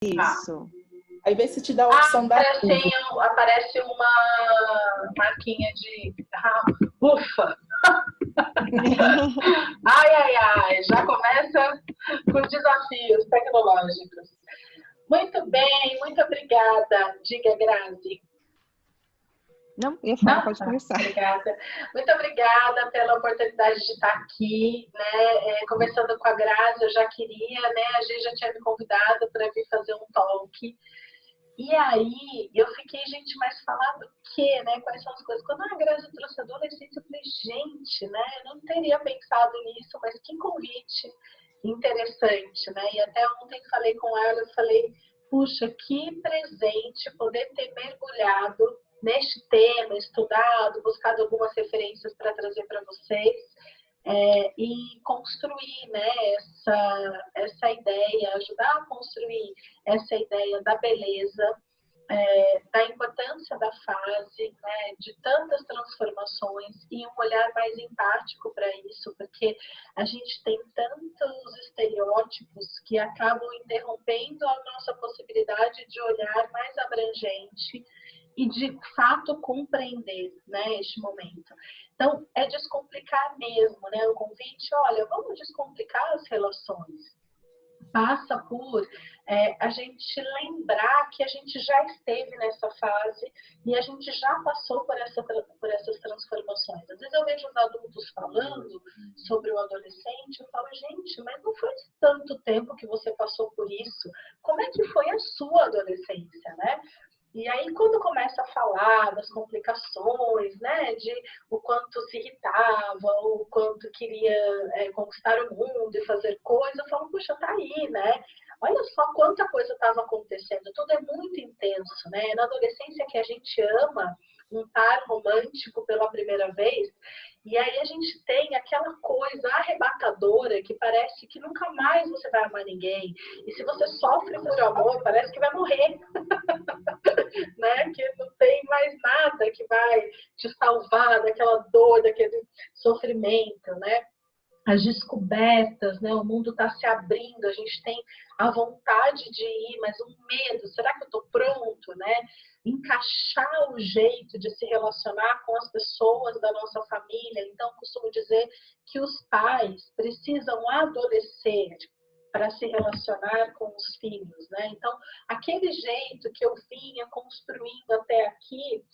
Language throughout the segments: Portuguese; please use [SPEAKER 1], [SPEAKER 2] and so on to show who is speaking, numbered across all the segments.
[SPEAKER 1] Tá.
[SPEAKER 2] Isso.
[SPEAKER 3] Aí vê se te dá a opção da
[SPEAKER 1] Aparece uma marquinha de... ufa! Ai, já começa com desafios tecnológicos. Muito bem, muito obrigada. Diga, Grazi.
[SPEAKER 2] Não, ia falar, pode começar.
[SPEAKER 1] Obrigada. Muito obrigada pela oportunidade de estar aqui, né? Conversando com a Grazi, eu já queria, né? A gente já tinha me convidado para vir fazer um talk. E aí, eu fiquei, gente, mas falar do quê, né? Quais são as coisas? Quando a Grazi trouxe adolescência, eu falei, gente, né? Eu não teria pensado nisso, mas que convite interessante, né? E até ontem falei com ela, eu falei, puxa, que presente poder ter mergulhado neste tema, estudado, buscado algumas referências para trazer para vocês. E construir, né, essa ideia, ajudar a construir essa ideia da beleza, da importância da fase, né, de tantas transformações e um olhar mais empático para isso, porque a gente tem tantos estereótipos que acabam interrompendo a nossa possibilidade de olhar mais abrangente e de fato compreender, né, este momento. Então, é descomplicar mesmo, né? O convite, olha, vamos descomplicar as relações. Passa por a gente lembrar que a gente já esteve nessa fase e a gente já passou por essas transformações. Às vezes eu vejo os adultos falando sobre o adolescente, eu falo, gente, mas não foi tanto tempo que você passou por isso. Como é que foi a sua adolescência, né? E aí, quando começa a falar das complicações, né, de o quanto se irritava, o quanto queria conquistar o mundo e fazer coisas, eu falo, puxa, tá aí, né? Olha só quanta coisa estava acontecendo, tudo é muito intenso, né? Na adolescência que a gente ama um par romântico pela primeira vez, e aí a gente tem aquela coisa arrebatadora que parece que nunca mais você vai amar ninguém. E se você sofre por amor, parece que vai morrer. Né? Que não tem mais nada que vai te salvar daquela dor, daquele sofrimento, né? As descobertas, né? O mundo está se abrindo, a gente tem a vontade de ir, mas um medo, será que eu estou pronto, né? Encaixar o jeito de se relacionar com as pessoas da nossa família. Então, costumo dizer que os pais precisam adolescer para se relacionar com os filhos, né? Então, aquele jeito que eu vinha construindo até aqui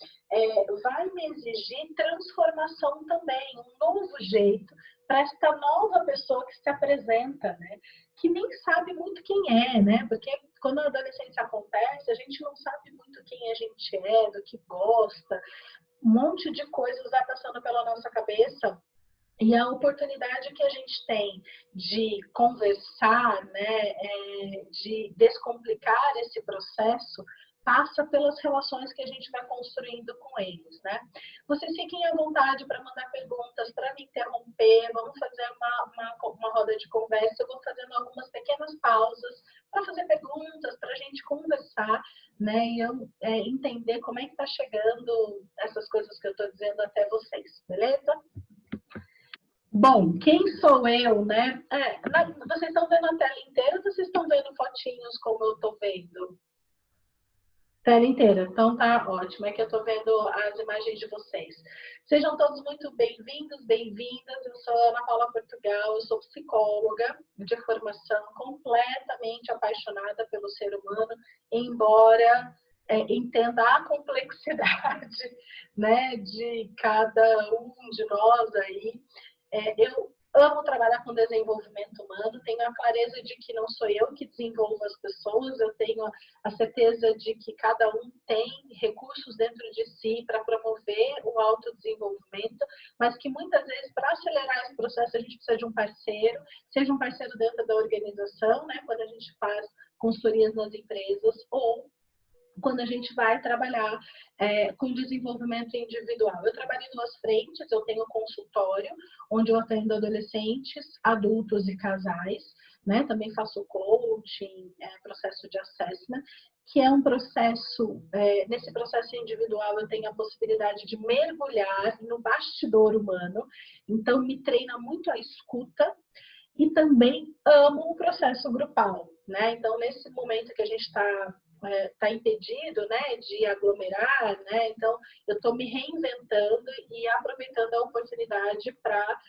[SPEAKER 1] vai me exigir transformação também, um novo jeito para esta nova pessoa que se apresenta, né? Que nem sabe muito quem é, né? Porque quando a adolescência acontece, a gente não sabe muito quem a gente é, do que gosta, um monte de coisas vai passando pela nossa cabeça. E a oportunidade que a gente tem de conversar, né, de descomplicar esse processo, passa pelas relações que a gente vai construindo com eles, né? Vocês fiquem à vontade para mandar perguntas, para me interromper, vamos fazer uma roda de conversa, eu vou fazendo algumas pequenas pausas para fazer perguntas, para a gente conversar, né, e eu entender como é que está chegando essas coisas que eu estou dizendo até vocês, beleza? Bom, quem sou eu, né? Vocês estão vendo a tela inteira ou vocês estão vendo fotinhos como eu estou vendo? Tela inteira, então tá ótimo, é que eu estou vendo as imagens de vocês. Sejam todos muito bem-vindos, bem-vindas. Eu sou Ana Paula Portugal, eu sou psicóloga de formação, completamente apaixonada pelo ser humano, embora entenda a complexidade, né, de cada um de nós aí. Eu amo trabalhar com desenvolvimento humano, tenho a clareza de que não sou eu que desenvolvo as pessoas, eu tenho a certeza de que cada um tem recursos dentro de si para promover o autodesenvolvimento, mas que muitas vezes, para acelerar esse processo, a gente precisa de um parceiro, seja um parceiro dentro da organização, né, quando a gente faz consultorias nas empresas, ou quando a gente vai trabalhar com desenvolvimento individual. Eu trabalho em duas frentes, eu tenho um consultório, onde eu atendo adolescentes, adultos e casais, né? Também faço coaching, processo de assessment, que é um processo, nesse processo individual eu tenho a possibilidade de mergulhar no bastidor humano, então me treina muito a escuta, e também amo o processo grupal. né? Então, nesse momento que a gente está impedido, né, de aglomerar, né? Então, eu estou me reinventando e aproveitando a oportunidade para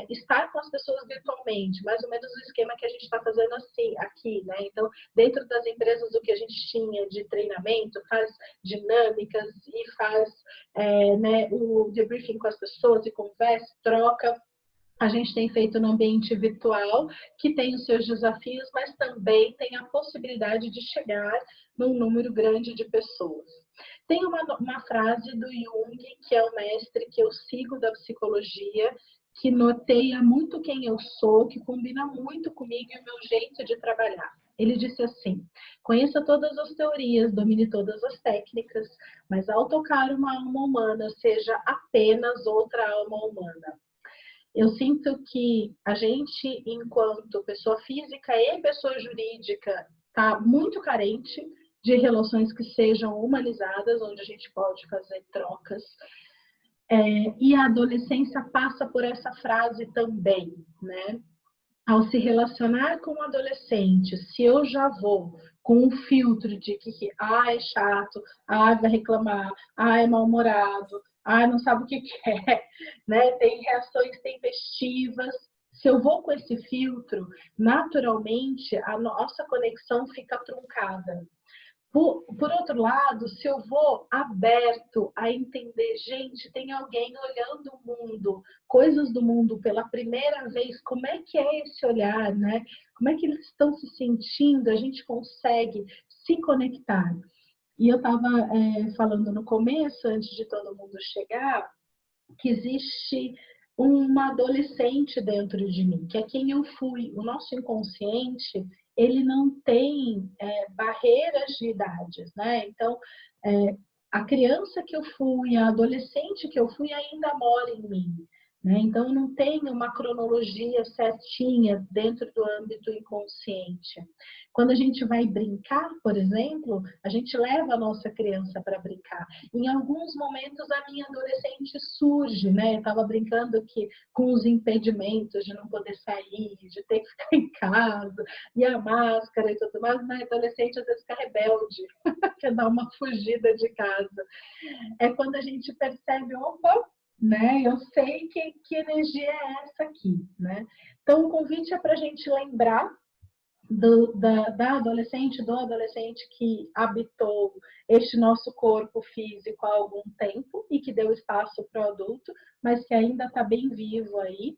[SPEAKER 1] estar com as pessoas virtualmente, mais ou menos o esquema que a gente está fazendo assim, aqui, né? Então, dentro das empresas, o que a gente tinha de treinamento, faz dinâmicas e faz né, o debriefing com as pessoas e conversa, troca. A gente tem feito no ambiente virtual, que tem os seus desafios, mas também tem a possibilidade de chegar num número grande de pessoas. Tem uma frase do Jung, que é o mestre que eu sigo da psicologia, que norteia muito quem eu sou, que combina muito comigo e o meu jeito de trabalhar. Ele disse assim: conheça todas as teorias, domine todas as técnicas, mas ao tocar uma alma humana, seja apenas outra alma humana. Eu sinto que a gente, enquanto pessoa física e pessoa jurídica, está muito carente de relações que sejam humanizadas, onde a gente pode fazer trocas. E a adolescência passa por essa frase também, né? Ao se relacionar com um adolescente, se eu já vou com um filtro de que é chato, vai reclamar, é mal-humorado, não sabe o que quer, né? Tem reações tempestivas. Se eu vou com esse filtro, naturalmente a nossa conexão fica truncada. Por outro lado, se eu vou aberto a entender, gente, tem alguém olhando o mundo, coisas do mundo pela primeira vez, como é que é esse olhar, né? Como é que eles estão se sentindo? A gente consegue se conectar. E eu estava falando no começo, antes de todo mundo chegar, que existe uma adolescente dentro de mim, que é quem eu fui. O nosso inconsciente, ele não tem barreiras de idades, né? Então, a criança que eu fui, a adolescente que eu fui, ainda mora em mim. Né? Então, não tem uma cronologia certinha dentro do âmbito inconsciente. Quando a gente vai brincar, por exemplo, a gente leva a nossa criança para brincar. Em alguns momentos, a minha adolescente surge, né? Eu estava brincando com os impedimentos de não poder sair, de ter que ficar em casa, e a máscara e tudo mais, mas a adolescente às vezes fica rebelde, quer dar uma fugida de casa. É quando a gente percebe, opa, né? Eu sei que energia é essa aqui, né? Então, o convite é para a gente lembrar da adolescente, do adolescente que habitou este nosso corpo físico há algum tempo e que deu espaço para o adulto, mas que ainda está bem vivo aí.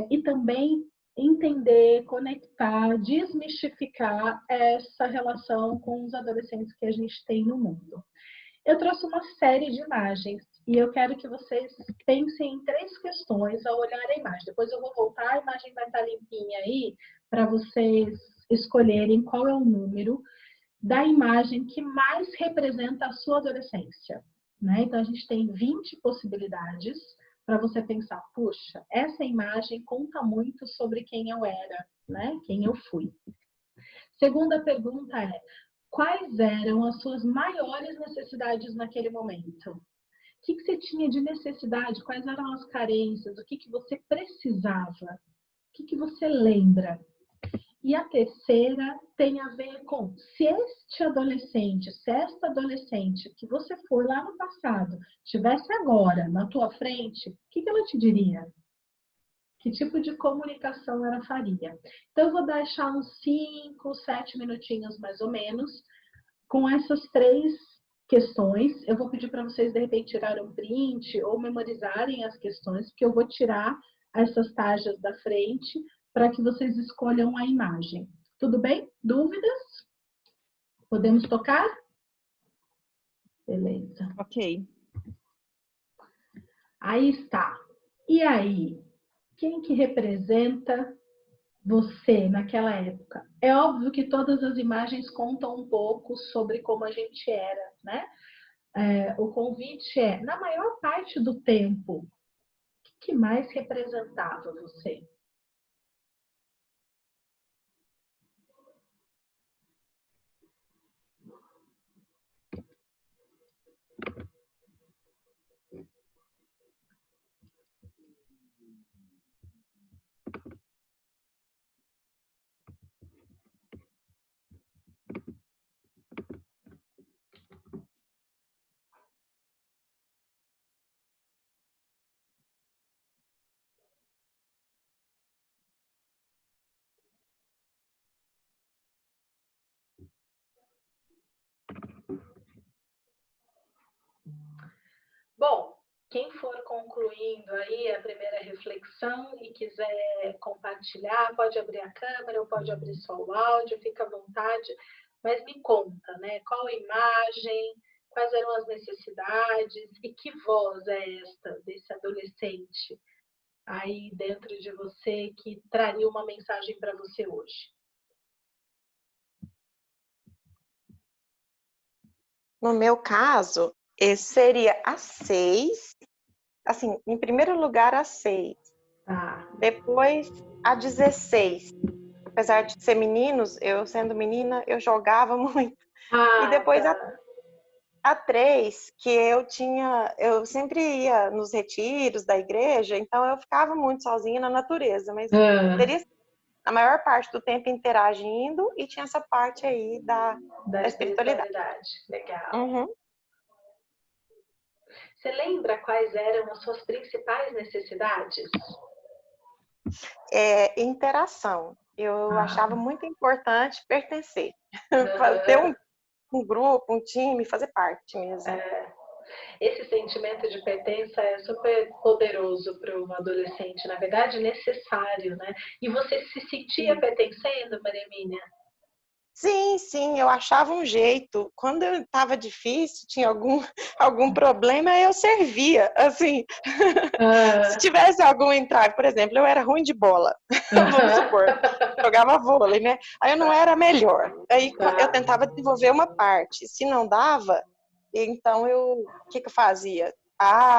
[SPEAKER 1] E também entender, conectar, desmistificar essa relação com os adolescentes que a gente tem no mundo. Eu trouxe uma série de imagens e eu quero que vocês pensem em 3 questões ao olhar a imagem. Depois eu vou voltar, a imagem vai estar limpinha aí para vocês escolherem qual é o número da imagem que mais representa a sua adolescência. Né? Então, a gente tem 20 possibilidades para você pensar, puxa, essa imagem conta muito sobre quem eu era, né? Quem eu fui. Segunda pergunta é: quais eram as suas maiores necessidades naquele momento? O que você tinha de necessidade? Quais eram as carências? O que você precisava? O que você lembra? E a terceira tem a ver com se este adolescente, se esta adolescente que você foi lá no passado, estivesse agora na tua frente, o que ela te diria? Que tipo de comunicação ela faria? Então, eu vou deixar uns 5, 7 minutinhos mais ou menos com essas 3 questões. Eu vou pedir para vocês, de repente, tirarem um print ou memorizarem as questões, porque eu vou tirar essas tajas da frente para que vocês escolham a imagem. Tudo bem? Dúvidas? Podemos tocar? Beleza.
[SPEAKER 2] Ok.
[SPEAKER 1] Aí está. E aí? Quem que representa você naquela época? É óbvio que todas as imagens contam um pouco sobre como a gente era, né? O convite é, na maior parte do tempo, o que mais representava você? Bom, quem for concluindo aí a primeira reflexão e quiser compartilhar, pode abrir a câmera ou pode abrir só o áudio, fica à vontade, mas me conta, né? Qual a imagem, quais eram as necessidades e que voz é esta desse adolescente aí dentro de você que traria uma mensagem para você hoje?
[SPEAKER 4] No meu caso, esse seria a 6, assim, em primeiro lugar a 6, depois a 16. Apesar de ser meninos, eu sendo menina, eu jogava muito. E depois a 3, que eu sempre ia nos retiros da igreja, então eu ficava muito sozinha na natureza, mas teria a maior parte do tempo interagindo e tinha essa parte aí da espiritualidade.
[SPEAKER 1] Legal.
[SPEAKER 4] Uhum.
[SPEAKER 1] Você lembra quais eram as suas principais necessidades?
[SPEAKER 4] Interação. Eu achava muito importante pertencer.
[SPEAKER 1] Uhum.
[SPEAKER 4] Ter um grupo, um time, fazer parte mesmo.
[SPEAKER 1] Esse sentimento de pertença é super poderoso para um adolescente, na verdade, necessário, né? E você se sentia pertencendo, Maria Emília?
[SPEAKER 4] Sim, eu achava um jeito. Quando eu estava difícil, tinha algum problema, eu servia, assim. Se tivesse algum entrave, por exemplo, eu era ruim de bola, vamos supor, jogava vôlei, né? Aí eu não era a melhor. Aí eu tentava desenvolver uma parte. Se não dava, então o que eu fazia?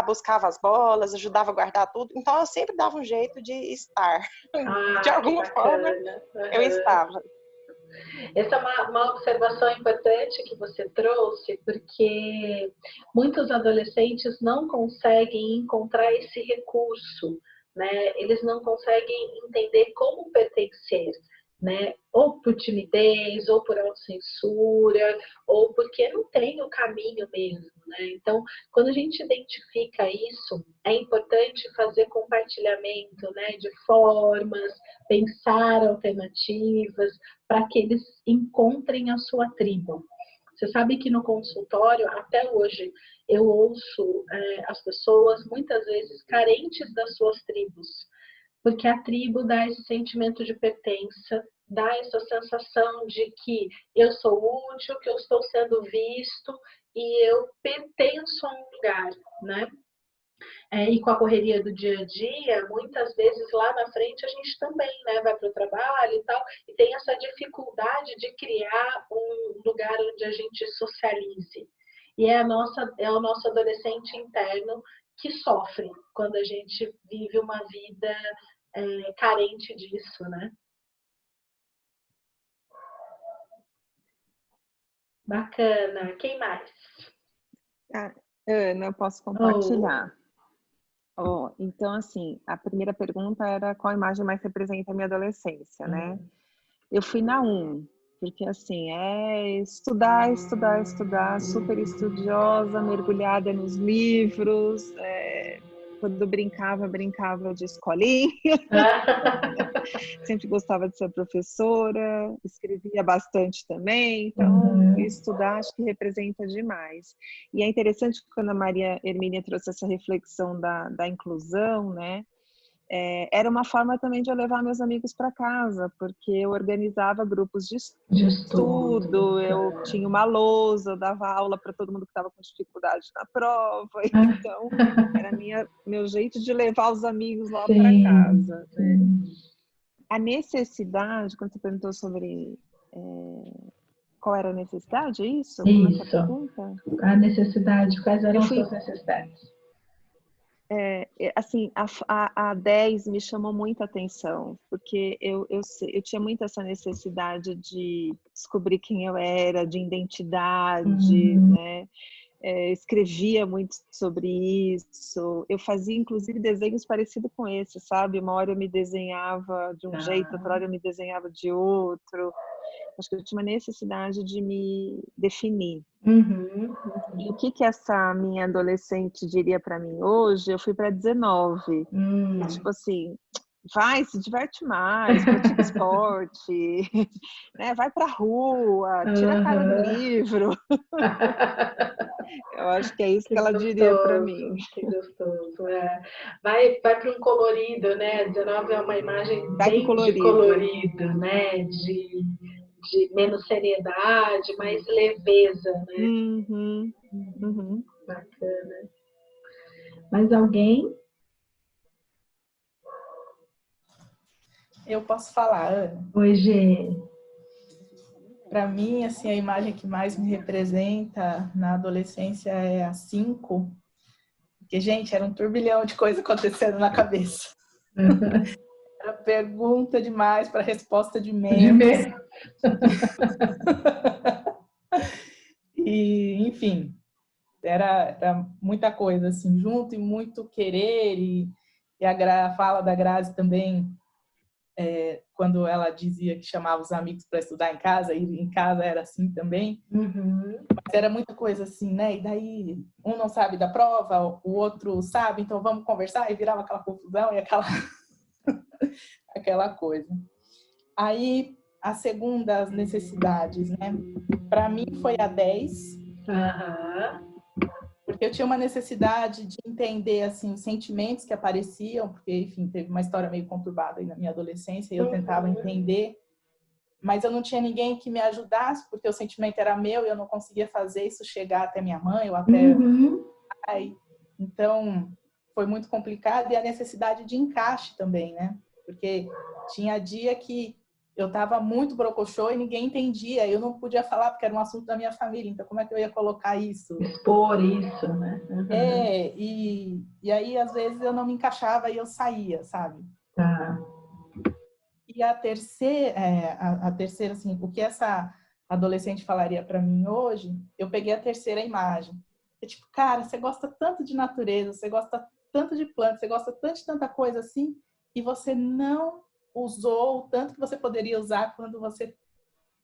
[SPEAKER 4] Buscava as bolas, ajudava a guardar tudo. Então eu sempre dava um jeito de estar. De alguma forma, eu estava.
[SPEAKER 1] Essa é uma observação importante que você trouxe, porque muitos adolescentes não conseguem encontrar esse recurso, né? Eles não conseguem entender como pertencer, né? Ou por timidez, ou por autocensura, ou porque não tem o caminho mesmo, né? Então, quando a gente identifica isso, é importante fazer compartilhamento, né, de formas, pensar alternativas, para que eles encontrem a sua tribo. Você sabe que no consultório, até hoje, eu ouço as pessoas, muitas vezes, carentes das suas tribos, porque a tribo dá esse sentimento de pertença, dá essa sensação de que eu sou útil, que eu estou sendo visto e eu pertenço a um lugar, né? E com a correria do dia a dia, muitas vezes lá na frente a gente também, né, vai para o trabalho e tal, e tem essa dificuldade de criar um lugar onde a gente socialize. E é o nosso adolescente interno que sofre quando a gente vive uma vida carente disso, né? Bacana. Quem mais?
[SPEAKER 2] Ana, eu posso compartilhar. Então, assim, a primeira pergunta era qual imagem mais representa a minha adolescência, né? Eu fui na 1, porque, assim, estudar, super estudiosa, mergulhada nos livros, quando brincava de escolinha. Sempre gostava de ser professora, escrevia bastante também, então estudar acho que representa demais. E é interessante que quando a Maria Hermínia trouxe essa reflexão da inclusão, né? Era uma forma também de eu levar meus amigos para casa, porque eu organizava grupos de estudo, eu tinha uma lousa, eu dava aula para todo mundo que estava com dificuldade na prova, então era meu jeito de levar os amigos lá para casa. Né? A necessidade, quando você perguntou sobre qual era a necessidade, é isso? Como é que é a pergunta?
[SPEAKER 1] A necessidade, quais eram as suas necessidades?
[SPEAKER 2] Assim, a 10 me chamou muita atenção, porque eu tinha muito essa necessidade de descobrir quem eu era, de identidade, né? Escrevia muito sobre isso. Eu fazia, inclusive, desenhos parecidos com esse, sabe? Uma hora eu me desenhava de um jeito, outra hora eu me desenhava de outro. Acho que eu tinha uma necessidade de me definir. E o que essa minha adolescente diria para mim hoje? Eu fui para 19. E, tipo assim, vai, se diverte mais, pratica esporte, né? Vai pra rua, tira a cara do livro. Eu acho que é isso que ela
[SPEAKER 1] gostoso,
[SPEAKER 2] diria para mim.
[SPEAKER 1] que gostoso, é. Vai para um colorido, né? 19 é uma imagem
[SPEAKER 2] Vai pro
[SPEAKER 1] bem de
[SPEAKER 2] colorido.
[SPEAKER 1] colorido, né? De menos seriedade, mais leveza, né?
[SPEAKER 2] Uhum. Uhum.
[SPEAKER 1] Bacana. Mais alguém?
[SPEAKER 3] Eu posso falar, Ana?
[SPEAKER 1] Oi, Gê.
[SPEAKER 3] Para mim, assim, a imagem que mais me representa na adolescência é a 5, porque, gente, era um turbilhão de coisa acontecendo na cabeça. Era pergunta demais para resposta de menos. E, enfim, era muita coisa assim junto e muito querer. E a fala da Grazi também, quando ela dizia que chamava os amigos para estudar em casa, e em casa era assim também.
[SPEAKER 1] Uhum.
[SPEAKER 3] Mas era muita coisa assim, né? E daí um não sabe da prova, o outro sabe, então vamos conversar, e virava aquela confusão e aquela coisa. Aí a segunda, as necessidades, né? Para mim foi a 10.
[SPEAKER 1] Uhum.
[SPEAKER 3] Porque eu tinha uma necessidade de entender assim os sentimentos que apareciam, porque, enfim, teve uma história meio conturbada aí na minha adolescência, e eu tentava entender, mas eu não tinha ninguém que me ajudasse, porque o sentimento era meu e eu não conseguia fazer isso chegar até minha mãe ou até o pai. Então, foi muito complicado, e a necessidade de encaixe também, né? Porque tinha dia que eu estava muito brocochô e ninguém entendia, eu não podia falar porque era um assunto da minha família, então como é que eu ia colocar isso?
[SPEAKER 1] Expor isso, né?
[SPEAKER 3] E aí às vezes eu não me encaixava e eu saía, sabe?
[SPEAKER 1] Tá.
[SPEAKER 3] E a terceira, assim, o que essa adolescente falaria para mim hoje, eu peguei a terceira imagem. É tipo, cara, você gosta tanto de natureza, você gosta tanto de plantas, você gosta tanto de tanta coisa assim, e você não usou o tanto que você poderia usar quando você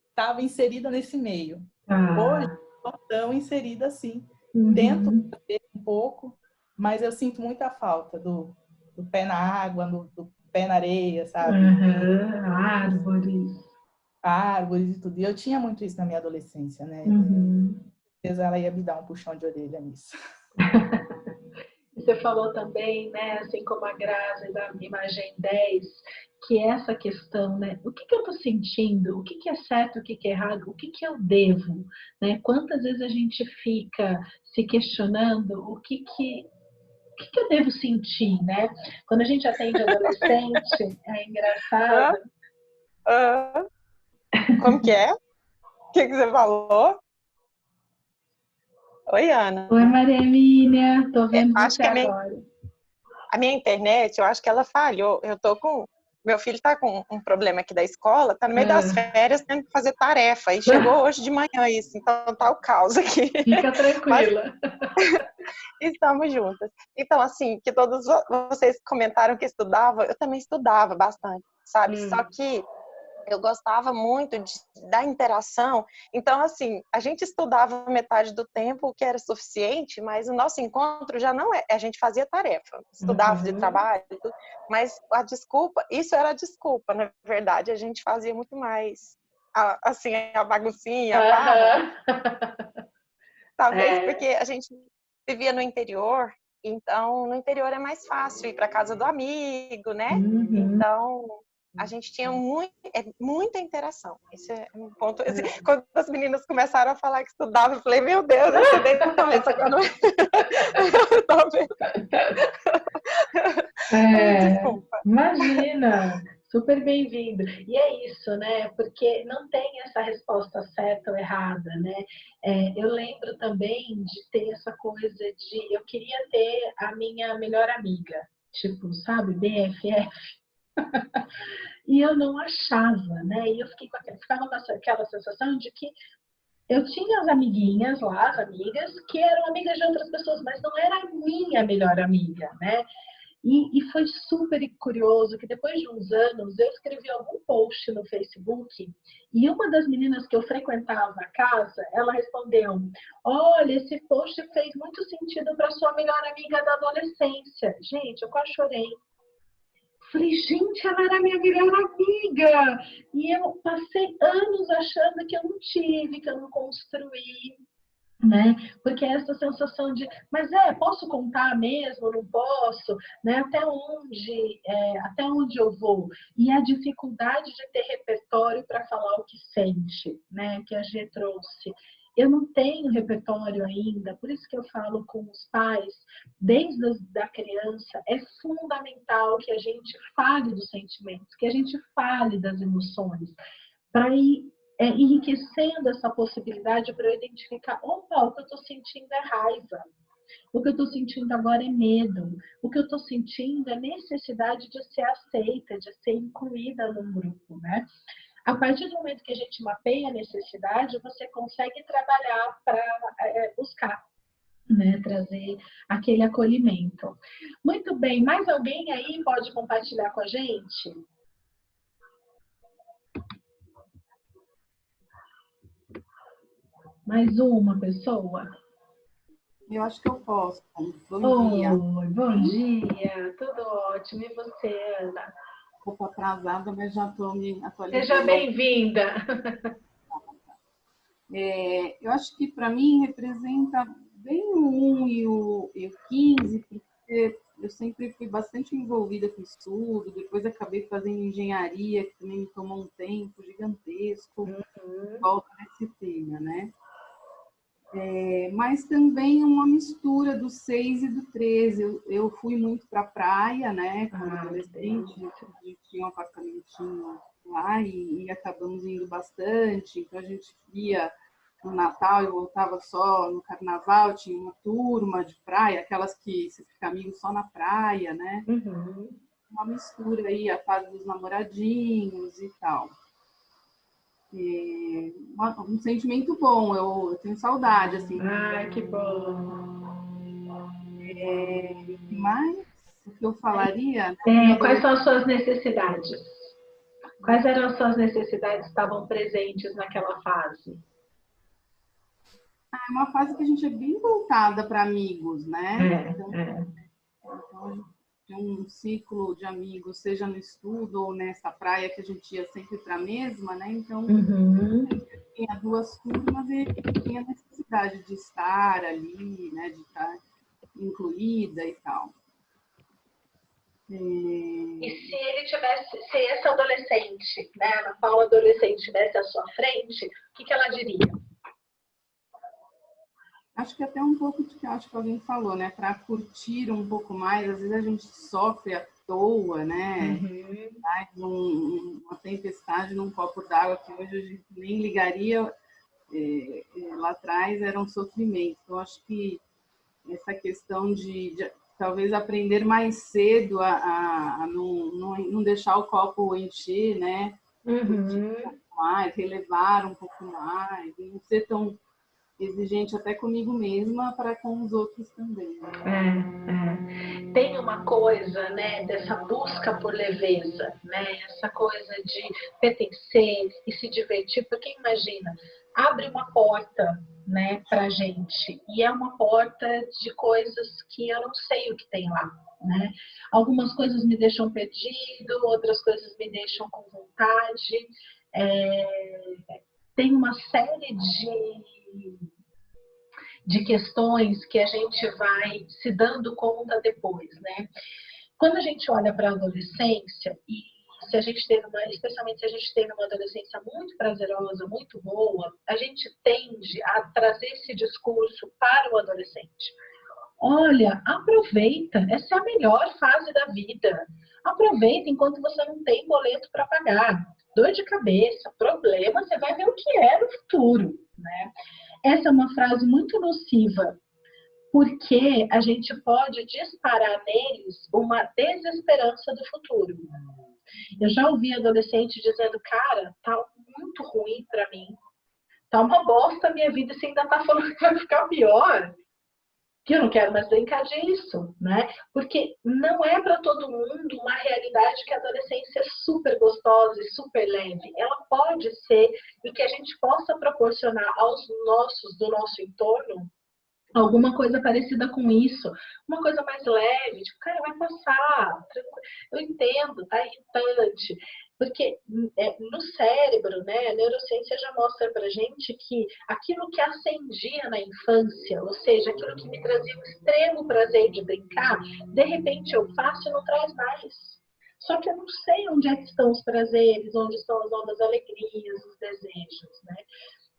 [SPEAKER 3] estava inserida nesse meio. Hoje, não estou tão inserida assim. Tento fazer um pouco, mas eu sinto muita falta do pé na água, do pé na areia, sabe? Árvores e tudo. E eu tinha muito isso na minha adolescência, né? Ela ia me dar um puxão de orelha nisso.
[SPEAKER 1] Você falou também, né, assim como a Grazi da imagem 10, que é essa questão, né, o que eu estou sentindo, o que é certo, o que é errado, o que eu devo, né? Quantas vezes a gente fica se questionando o que eu devo sentir, né? Quando a gente atende adolescente, é engraçado.
[SPEAKER 4] Como que é? O que você falou? Oi, Ana.
[SPEAKER 1] Oi, Maria Emília. Tô vendo você agora.
[SPEAKER 4] A minha internet, eu acho que ela falhou. Meu filho tá com um problema aqui da escola, tá no meio das férias, tendo que fazer tarefa. E chegou hoje de manhã isso, então tá o caos aqui.
[SPEAKER 1] Fica tranquila.
[SPEAKER 4] Estamos juntas. Então, assim, que todos vocês comentaram que estudava, eu também estudava bastante, sabe? Só que eu gostava muito da interação. Então, assim, a gente estudava metade do tempo, o que era suficiente, mas o nosso encontro já não é. A gente fazia tarefa, estudava de trabalho, mas a desculpa, isso era a desculpa, na verdade, a gente fazia muito mais, assim, a baguncinha, a farra. Talvez porque a gente vivia no interior, então no interior é mais fácil ir para casa do amigo, né? Então a gente tinha muita interação. Esse é um ponto. Assim, quando as meninas começaram a falar que estudavam, eu falei, meu Deus, eu estudei também, só que eu não. Desculpa.
[SPEAKER 1] Imagina, super bem-vindo. E é isso, né? Porque não tem essa resposta certa ou errada, né? Eu lembro também de ter essa coisa de eu queria ter a minha melhor amiga, tipo, sabe, BFF. E eu não achava, né? E eu ficava com aquela sensação de que eu tinha as amiguinhas lá, as amigas, que eram amigas de outras pessoas, mas não era a minha melhor amiga, né? E foi super curioso que depois de uns anos eu escrevi algum post no Facebook e uma das meninas que eu frequentava a casa, ela respondeu: olha, esse post fez muito sentido para sua melhor amiga da adolescência. Gente, eu quase chorei. Falei, gente, ela era minha melhor amiga. E eu passei anos achando que eu não tive, que eu não construí. né? Porque essa sensação de, mas posso contar mesmo, não posso, né? Até onde eu vou? E a dificuldade de ter repertório para falar o que sente, né? Que a G trouxe. Eu não tenho repertório ainda, por isso que eu falo com os pais, desde a criança, é fundamental que a gente fale dos sentimentos, que a gente fale das emoções, para ir enriquecendo essa possibilidade para eu identificar, opa, o que eu estou sentindo é raiva, o que eu estou sentindo agora é medo, o que eu estou sentindo é necessidade de ser aceita, de ser incluída num grupo, né? A partir do momento que a gente mapeia a necessidade, você consegue trabalhar para buscar, né? Trazer aquele acolhimento. Muito bem, mais alguém aí pode compartilhar com a gente? Mais uma pessoa?
[SPEAKER 5] Eu acho que eu posso. Bom dia.
[SPEAKER 1] Oi, bom dia. Tudo ótimo. E você, Ana?
[SPEAKER 5] Um pouco atrasada, mas já estou me atualizando.
[SPEAKER 1] Seja bem-vinda.
[SPEAKER 5] Eu acho que para mim representa bem o 1 e o 15, porque eu sempre fui bastante envolvida com estudo, depois acabei fazendo engenharia, que também me tomou um tempo gigantesco, volta nesse tema, né? Mas também uma mistura do 6 e do 13. Eu fui muito para a praia, né? Quando adolescente, a gente tinha um apartamentinho lá e acabamos indo bastante. Então a gente ia no Natal e voltava só no Carnaval, tinha uma turma de praia, aquelas que você fica amigo só na praia, né? Uma mistura aí, a fase dos namoradinhos e tal. Um sentimento bom, eu tenho saudade, assim.
[SPEAKER 1] Que bom.
[SPEAKER 5] Mas o que eu falaria...
[SPEAKER 1] Quais são as suas necessidades? Quais eram as suas necessidades que estavam presentes naquela fase?
[SPEAKER 5] É uma fase que a gente é bem voltada para amigos, né? Então, a gente tem um ciclo de amigos, seja no estudo ou nessa praia que a gente ia sempre para a mesma, né? Então, tinha duas turmas e tinha necessidade de estar ali, né? De estar incluída e tal.
[SPEAKER 1] E se esse adolescente, né, Ana Paula adolescente, estivesse à sua frente, o que ela diria?
[SPEAKER 5] Acho que até um pouco do que acho que alguém falou, né? Para curtir um pouco mais, às vezes a gente sofre à toa, né? Faz uma tempestade num copo d'água que hoje a gente nem ligaria, lá atrás era um sofrimento. Então, acho que essa questão de talvez aprender mais cedo a não deixar o copo encher, né? Curtir um pouco mais, relevar um pouco mais, não ser tão exigente até comigo mesma para com os outros também.
[SPEAKER 1] Tem uma coisa, né, dessa busca por leveza, né, essa coisa de pertencer e se divertir, porque imagina, abre uma porta, né, pra gente, e é uma porta de coisas que eu não sei o que tem lá, né? Algumas coisas me deixam perdido, outras coisas me deixam com vontade, tem uma série de questões que a gente vai se dando conta depois, né? Quando a gente olha para a adolescência, e se a gente teve especialmente se a gente teve uma adolescência muito prazerosa, muito boa, a gente tende a trazer esse discurso para o adolescente. Olha, aproveita, essa é a melhor fase da vida. Aproveita enquanto você não tem boleto para pagar. Dor de cabeça, problema, você vai ver o que é no futuro, né? Essa é uma frase muito nociva, porque a gente pode disparar neles uma desesperança do futuro. Eu já ouvi adolescente dizendo, cara, tá muito ruim para mim, tá uma bosta a minha vida, e você ainda tá falando que vai ficar pior, que eu não quero mais brincar disso, né? Porque não é para todo mundo uma realidade que a adolescência é super gostosa e super leve. Ela pode ser, e que a gente possa proporcionar do nosso entorno alguma coisa parecida com isso, uma coisa mais leve, tipo, cara, vai passar, eu entendo, tá irritante, Porque no cérebro, né, a neurociência já mostra pra gente que aquilo que acendia na infância, ou seja, aquilo que me trazia um extremo prazer de brincar, de repente eu faço e não traz mais. Só que eu não sei onde é que estão os prazeres, onde estão as novas alegrias, os desejos, né?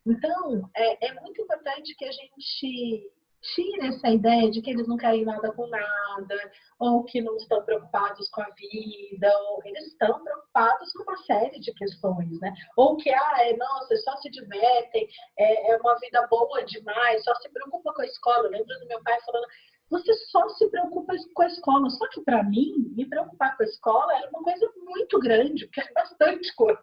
[SPEAKER 1] Então, é muito importante que a gente tire essa ideia de que eles não querem nada com nada, ou que não estão preocupados com a vida, ou eles estão preocupados com uma série de questões, né? Ou que, nossa, só se divertem, é uma vida boa demais, só se preocupa com a escola. Eu lembro do meu pai falando, você só se preocupa com a escola. Só que, para mim, me preocupar com a escola era uma coisa muito grande, porque era bastante coisa.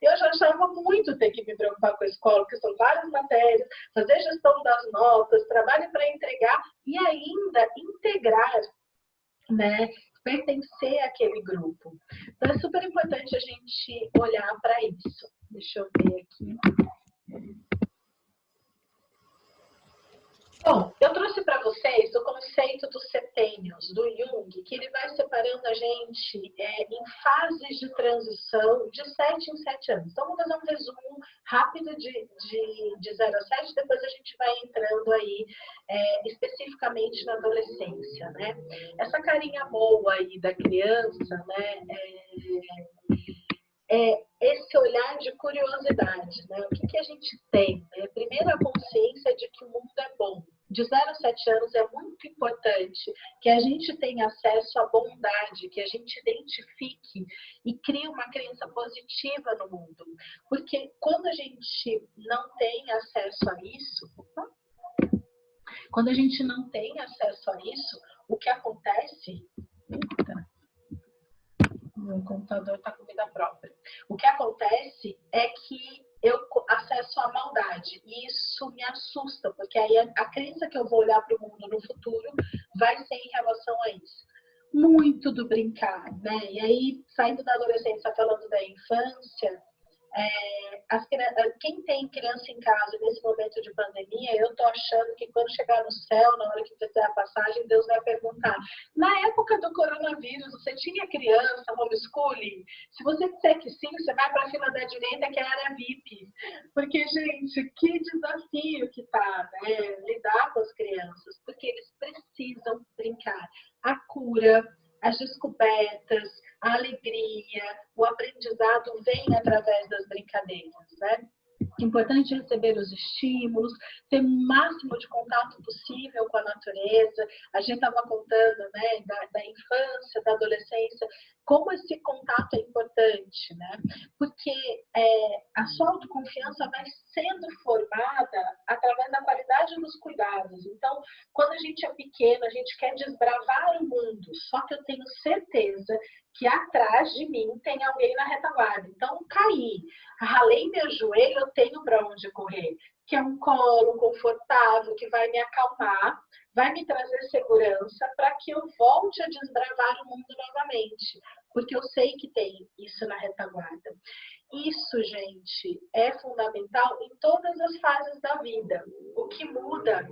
[SPEAKER 1] Eu já achava muito ter que me preocupar com a escola, porque são várias matérias, fazer gestão das notas, trabalho para entregar e ainda integrar, né? Pertencer àquele grupo. Então, é super importante a gente olhar para isso. Deixa eu ver aqui. Bom, eu trouxe para vocês o conceito dos setênios, do Jung, que ele vai separando a gente em fases de transição de 7 em 7 anos. Então, vamos fazer um resumo rápido de 0 a 7, depois a gente vai entrando aí especificamente na adolescência, né? Essa carinha boa aí da criança, né? Esse olhar de curiosidade, né? O que a gente tem? Primeiro, a consciência de que o mundo é bom. De 0 a 7 anos é muito importante que a gente tenha acesso à bondade, que a gente identifique e crie uma crença positiva no mundo. Porque quando a gente não tem acesso a isso, o que acontece... Meu computador está com vida própria. O que acontece é que eu acesso à maldade. E isso me assusta, porque aí a crença que eu vou olhar para o mundo no futuro vai ser em relação a isso. Muito do brincar, né? E aí, saindo da adolescência, falando da infância, quem tem criança em casa nesse momento de pandemia, eu tô achando que quando chegar no céu, na hora que fizer a passagem, Deus vai perguntar: na época do coronavírus, você tinha criança, homeschooling? Se você disser que sim, você vai para a fila da direita, que é a área VIP. Porque, gente, que desafio que tá, né? Lidar com as crianças, porque eles precisam brincar. A cura, as descobertas, a alegria, o aprendizado vem através das brincadeiras, né? Importante receber os estímulos, ter o máximo de contato possível com a natureza. A gente estava contando, né, da infância, da adolescência, como esse contato é importante, né? Porque a sua autoconfiança vai sendo formada através da qualidade dos cuidados. Então, quando a gente é pequeno, a gente quer desbravar o mundo, só que eu tenho certeza que atrás de mim tem alguém na retaguarda. Então, caí, ralei meu joelho, eu tenho para onde correr, que é um colo confortável, que vai me acalmar, vai me trazer segurança para que eu volte a desbravar o mundo novamente, porque eu sei que tem isso na retaguarda. Isso, gente, é fundamental em todas as fases da vida. O que muda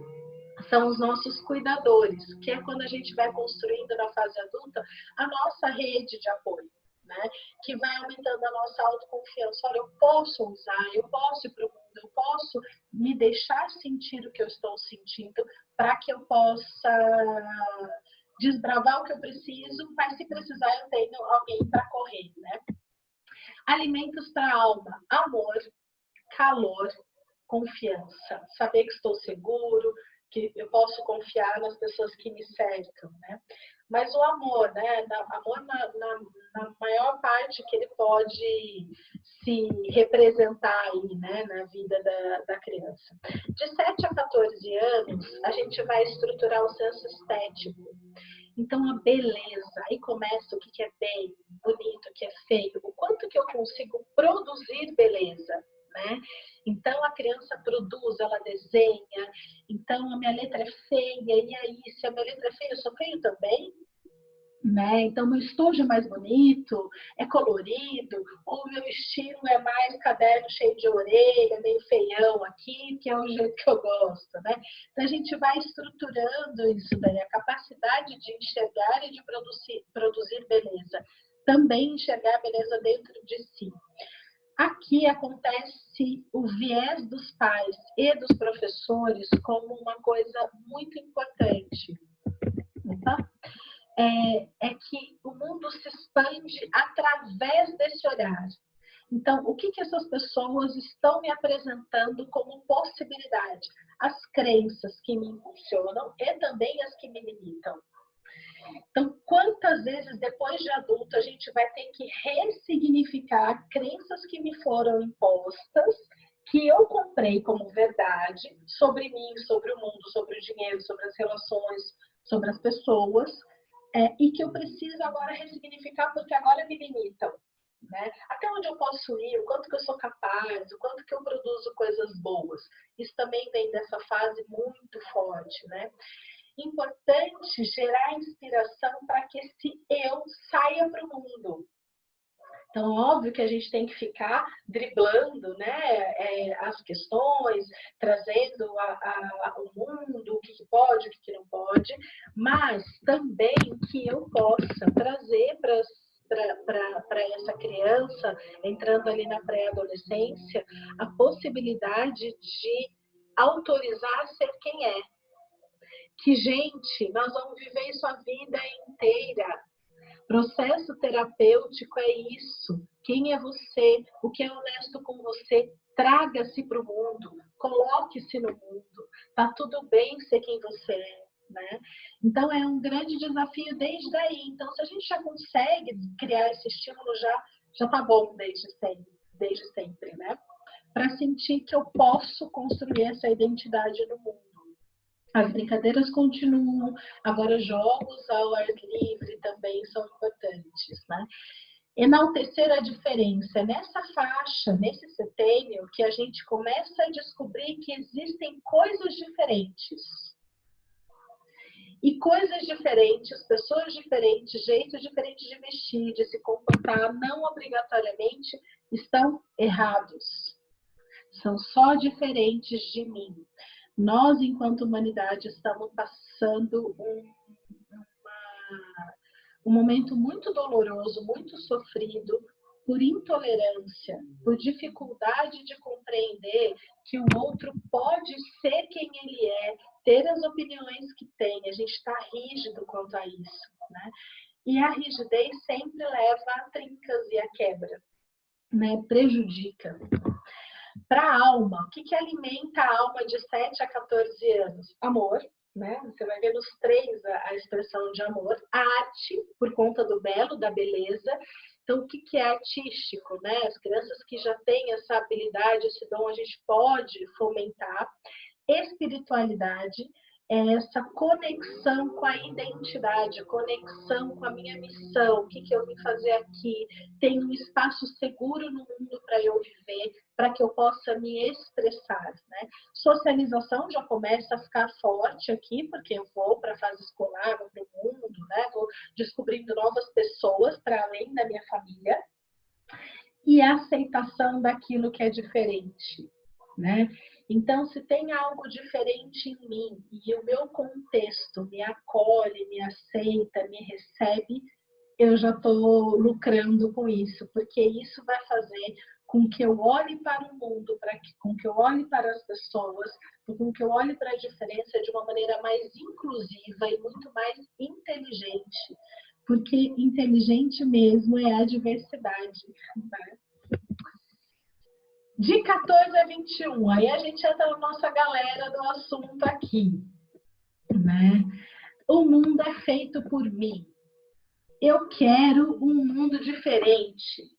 [SPEAKER 1] são os nossos cuidadores, que é quando a gente vai construindo na fase adulta a nossa rede de apoio, né? Que vai aumentando a nossa autoconfiança. Olha, eu posso usar, eu posso ir para o mundo, eu posso me deixar sentir o que eu estou sentindo para que eu possa desbravar o que eu preciso, mas se precisar eu tenho alguém para correr, né? Alimentos para a alma: amor, calor, confiança, saber que estou seguro, que eu posso confiar nas pessoas que me cercam, né? Mas o amor, né? Amor na maior parte que ele pode se representar aí, né? Na vida da criança. De 7 a 14 anos, a gente vai estruturar o senso estético. Então, a beleza, aí começa o que é bem, bonito, o que é feio, o quanto que eu consigo produzir beleza, né? Então, a criança produz, ela desenha, então a minha letra é feia, e aí, se a minha letra é feia, eu sou feio também? Né? Então, meu estojo é mais bonito, é colorido, ou o meu estilo é mais caderno cheio de orelha, meio feião aqui, que é o jeito que eu gosto, né? Então, a gente vai estruturando isso daí, a capacidade de enxergar e de produzir beleza também enxergar a beleza dentro de si. Aqui acontece o viés dos pais e dos professores como uma coisa muito importante. Tá? É que o mundo se expande através desse olhar. Então, o que essas pessoas estão me apresentando como possibilidade? As crenças que me impulsionam e também as que me limitam. Então, quantas vezes depois de adulto a gente vai ter que ressignificar crenças que me foram impostas, que eu comprei como verdade sobre mim, sobre o mundo, sobre o dinheiro, sobre as relações, sobre as pessoas, e que eu preciso agora ressignificar porque agora me limitam. Né? Até onde eu posso ir, o quanto que eu sou capaz, o quanto que eu produzo coisas boas. Isso também vem dessa fase muito forte, né? Importante gerar inspiração para que esse eu saia para o mundo. Então, óbvio que a gente tem que ficar driblando, né, as questões, trazendo o mundo, o que pode, o que não pode, mas também que eu possa trazer para essa criança, entrando ali na pré-adolescência, a possibilidade de autorizar a ser quem é. Que, gente, nós vamos viver isso a vida inteira. Processo terapêutico é isso. Quem é você? O que é honesto com você? Traga-se para o mundo. Coloque-se no mundo. Tá tudo bem ser quem você é, né? Então, é um grande desafio desde aí. Então, se a gente já consegue criar esse estímulo, já tá bom desde sempre, né? Para sentir que eu posso construir essa identidade no mundo. As brincadeiras continuam, agora jogos ao ar livre também são importantes, né? Enaltecer a diferença. Nessa faixa, nesse setênio, que a gente começa a descobrir que existem coisas diferentes. E coisas diferentes, pessoas diferentes, jeitos diferentes de vestir, de se comportar, não obrigatoriamente estão errados. São só diferentes de mim. Nós, enquanto humanidade, estamos passando um momento muito doloroso, muito sofrido, por intolerância, por dificuldade de compreender que o outro pode ser quem ele é, ter as opiniões que tem. A gente está rígido quanto a isso, né? E a rigidez sempre leva a trincas e a quebra, né? Prejudica. Para a alma, o que alimenta a alma de 7 a 14 anos? Amor, né? Você vai ver nos 3 a expressão de amor. A arte, por conta do belo, da beleza. Então, o que é artístico, né? As crianças que já têm essa habilidade, esse dom, a gente pode fomentar. Espiritualidade é essa conexão com a identidade, conexão com a minha missão, o que eu vim fazer aqui, tem um espaço seguro no mundo para eu viver, para que eu possa me expressar, né? Socialização já começa a ficar forte aqui, porque eu vou para a fase escolar, vou para o mundo, né? Vou descobrindo novas pessoas para além da minha família. E a aceitação daquilo que é diferente, né? Então, se tem algo diferente em mim e o meu contexto me acolhe, me aceita, me recebe, eu já estou lucrando com isso, porque isso vai fazer com que eu olhe para o mundo, com que eu olhe para as pessoas, com que eu olhe para a diferença de uma maneira mais inclusiva e muito mais inteligente, porque inteligente mesmo é a diversidade, né? De 14 a 21, aí a gente entra na nossa galera do assunto aqui, né? O mundo é feito por mim. Eu quero um mundo diferente.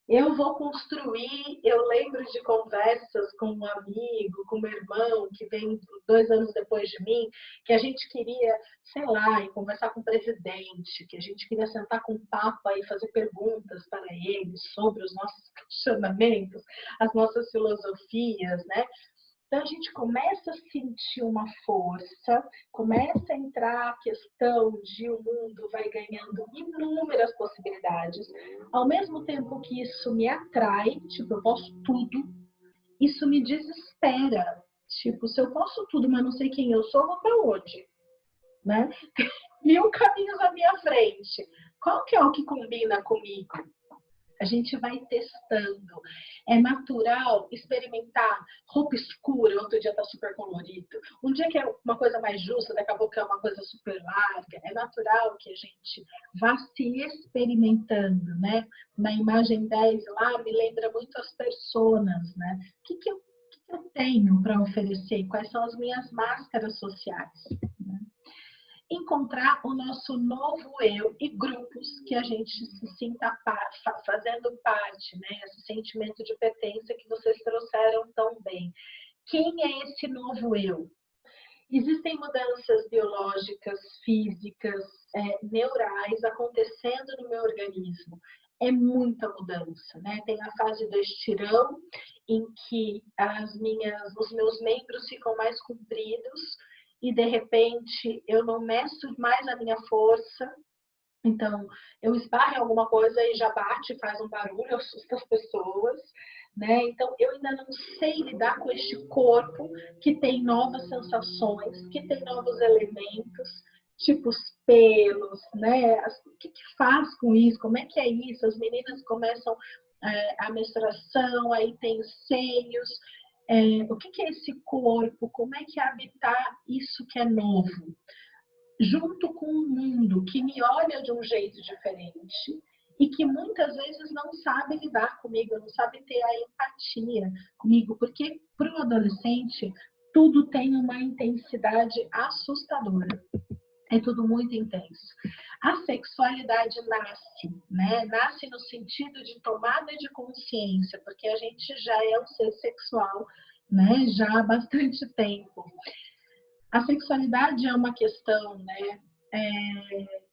[SPEAKER 1] Eu vou construir, eu lembro de conversas com um amigo, com meu irmão, que vem 2 anos depois de mim, que a gente queria, sei lá, ir conversar com o presidente, que a gente queria sentar com o Papa e fazer perguntas para ele sobre os nossos questionamentos, as nossas filosofias, né? Então, a gente começa a sentir uma força, começa a entrar a questão de o mundo vai ganhando inúmeras possibilidades. Ao mesmo tempo que isso me atrai, tipo, eu posso tudo, isso me desespera. Tipo, se eu posso tudo, mas não sei quem eu sou, eu vou para onde? né? 1000 caminhos à minha frente. Qual que é o que combina comigo? A gente vai testando. É natural experimentar roupa escura, outro dia tá super colorido. Um dia que é uma coisa mais justa, daqui a pouco é uma coisa super larga. É natural que a gente vá se experimentando, né? Na imagem 10 lá, me lembra muito as personas, né? O que eu tenho para oferecer? Quais são as minhas máscaras sociais? Né? Encontrar o nosso novo eu e grupos que a gente se sinta fazendo parte, né? Esse sentimento de pertença que vocês trouxeram tão bem. Quem é esse novo eu? Existem mudanças biológicas, físicas, neurais acontecendo no meu organismo. É muita mudança, né? Tem a fase do estirão, em que os meus membros ficam mais compridos, e de repente eu não meço mais a minha força, então eu esbarro em alguma coisa e já bate, faz um barulho, assusta as pessoas, né? Então eu ainda não sei lidar com este corpo que tem novas sensações, que tem novos elementos, tipo os pelos, né? O que faz com isso? Como é que é isso? As meninas começam a menstruação, aí tem os seios. O que é esse corpo? Como é que é habitar isso que é novo? Junto com um mundo que me olha de um jeito diferente e que muitas vezes não sabe lidar comigo, não sabe ter a empatia comigo, porque para o adolescente tudo tem uma intensidade assustadora. É tudo muito intenso. A sexualidade nasce, né? Nasce no sentido de tomada de consciência, porque a gente já é um ser sexual, né? Já há bastante tempo. A sexualidade é uma questão, né?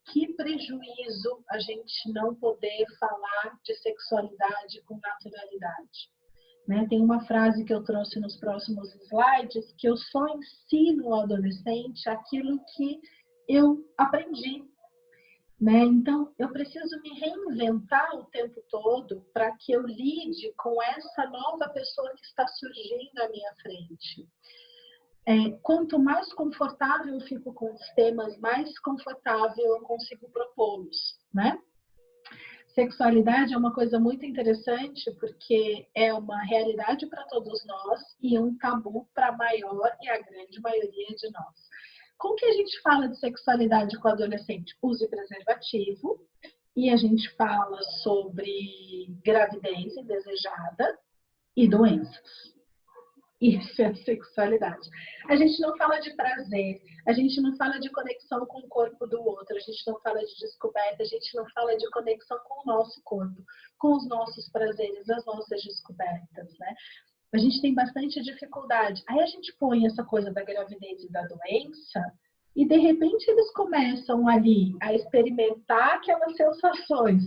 [SPEAKER 1] Que prejuízo a gente não poder falar de sexualidade com naturalidade. Né? Tem uma frase que eu trouxe nos próximos slides, que eu só ensino ao adolescente aquilo que eu aprendi. Né? Então, eu preciso me reinventar o tempo todo para que eu lide com essa nova pessoa que está surgindo à minha frente. Quanto mais confortável eu fico com os temas, mais confortável eu consigo propô-los, né? Sexualidade é uma coisa muito interessante porque é uma realidade para todos nós e um tabu para a maior e a grande maioria de nós. Como que a gente fala de sexualidade com o adolescente? Use preservativo, e a gente fala sobre gravidez indesejada e doenças. Isso é sexualidade. A gente não fala de prazer, a gente não fala de conexão com o corpo do outro, a gente não fala de descoberta, a gente não fala de conexão com o nosso corpo, com os nossos prazeres, as nossas descobertas, né? A gente tem bastante dificuldade. Aí a gente põe essa coisa da gravidez e da doença e, de repente, eles começam ali a experimentar aquelas sensações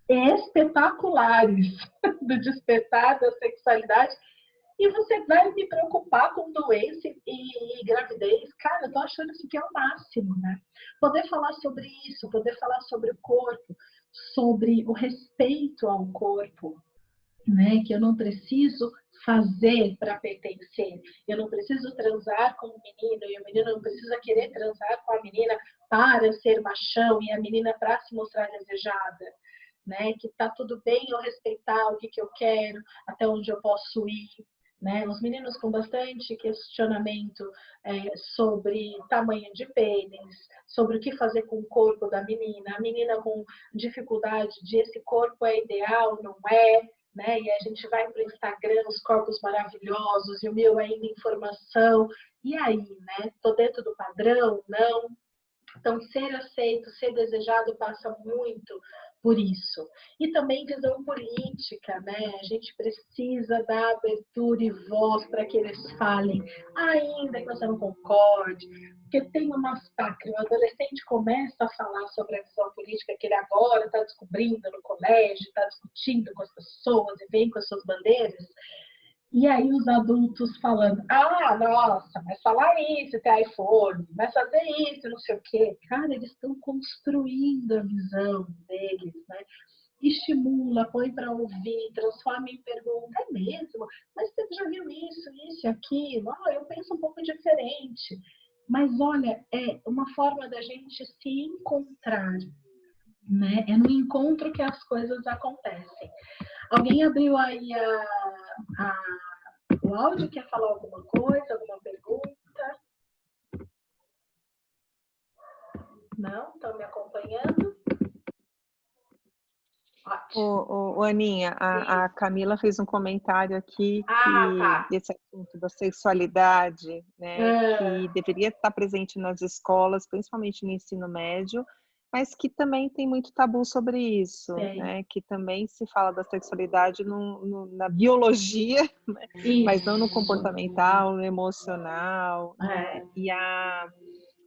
[SPEAKER 1] espetaculares do despertar da sexualidade. E você vai me preocupar com doença e gravidez? Cara, eu tô achando isso que é o máximo, né? Poder falar sobre isso, poder falar sobre o corpo, sobre o respeito ao corpo, né? Que eu não preciso fazer para pertencer. Eu não preciso transar com o menino e o menino não precisa querer transar com a menina para ser machão e a menina para se mostrar desejada. Né? Que tá tudo bem eu respeitar o que eu quero, até onde eu posso ir. Né? Os meninos com bastante questionamento sobre tamanho de pênis, sobre o que fazer com o corpo da menina, a menina com dificuldade de esse corpo é ideal, não é, né? E a gente vai para o Instagram, os corpos maravilhosos, e o meu ainda informação, e aí, né? Tô dentro do padrão? Não. Então, ser aceito, ser desejado passa muito por isso. E também visão política, né? A gente precisa dar abertura e voz para que eles falem, ainda que você não concorde, porque tem um massacre. O adolescente começa a falar sobre a visão política que ele agora está descobrindo no colégio, está discutindo com as pessoas e vem com as suas bandeiras. E aí os adultos falando, nossa, mas falar isso, ter iPhone, mas fazer isso, não sei o quê. Cara, eles estão construindo a visão deles, né? Estimula, põe para ouvir, transforma em pergunta, é mesmo? Mas você já viu isso e aquilo? Eu penso um pouco diferente. Mas olha, é uma forma da gente se encontrar, né? É no encontro que as coisas acontecem. Alguém abriu aí o áudio? Quer falar alguma coisa, alguma pergunta? Não? Estão me acompanhando?
[SPEAKER 2] Aninha, a Camila fez um comentário aqui
[SPEAKER 1] tá.
[SPEAKER 2] desse assunto da sexualidade, né, que deveria estar presente nas escolas, principalmente no ensino médio, mas que também tem muito tabu sobre isso, né, que também se fala da sexualidade na biologia, né, mas não no comportamental, no emocional, né, e a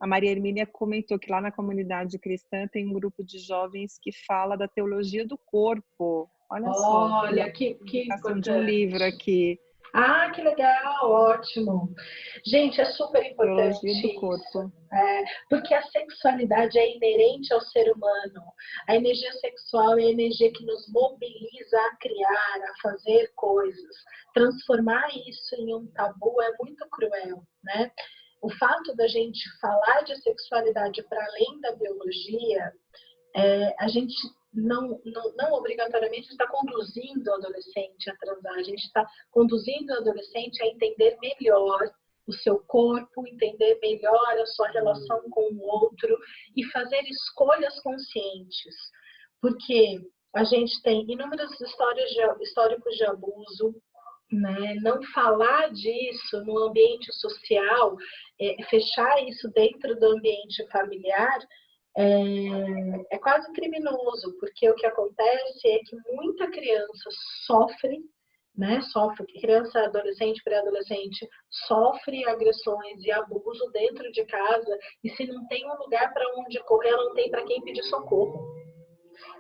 [SPEAKER 2] Maria Hermínia comentou que lá na comunidade cristã tem um grupo de jovens que fala da teologia do corpo. Olha só.
[SPEAKER 1] Olha, que importante.
[SPEAKER 2] De um livro aqui.
[SPEAKER 1] Ah, que legal, ótimo. Gente, é super importante
[SPEAKER 2] teologia do corpo.
[SPEAKER 1] Porque a sexualidade é inerente ao ser humano. A energia sexual é a energia que nos mobiliza a criar, a fazer coisas. Transformar isso em um tabu é muito cruel, né? O fato da gente falar de sexualidade para além da biologia, a gente não obrigatoriamente está conduzindo o adolescente a transar, a gente está conduzindo o adolescente a entender melhor o seu corpo, entender melhor a sua relação com o outro e fazer escolhas conscientes. Porque a gente tem inúmeros históricos de abuso, né? Não falar disso no ambiente social, fechar isso dentro do ambiente familiar, é quase criminoso, porque o que acontece é que muita criança sofre, né? Criança, adolescente, pré-adolescente, sofre agressões e abuso dentro de casa, e se não tem um lugar para onde correr, ela não tem para quem pedir socorro.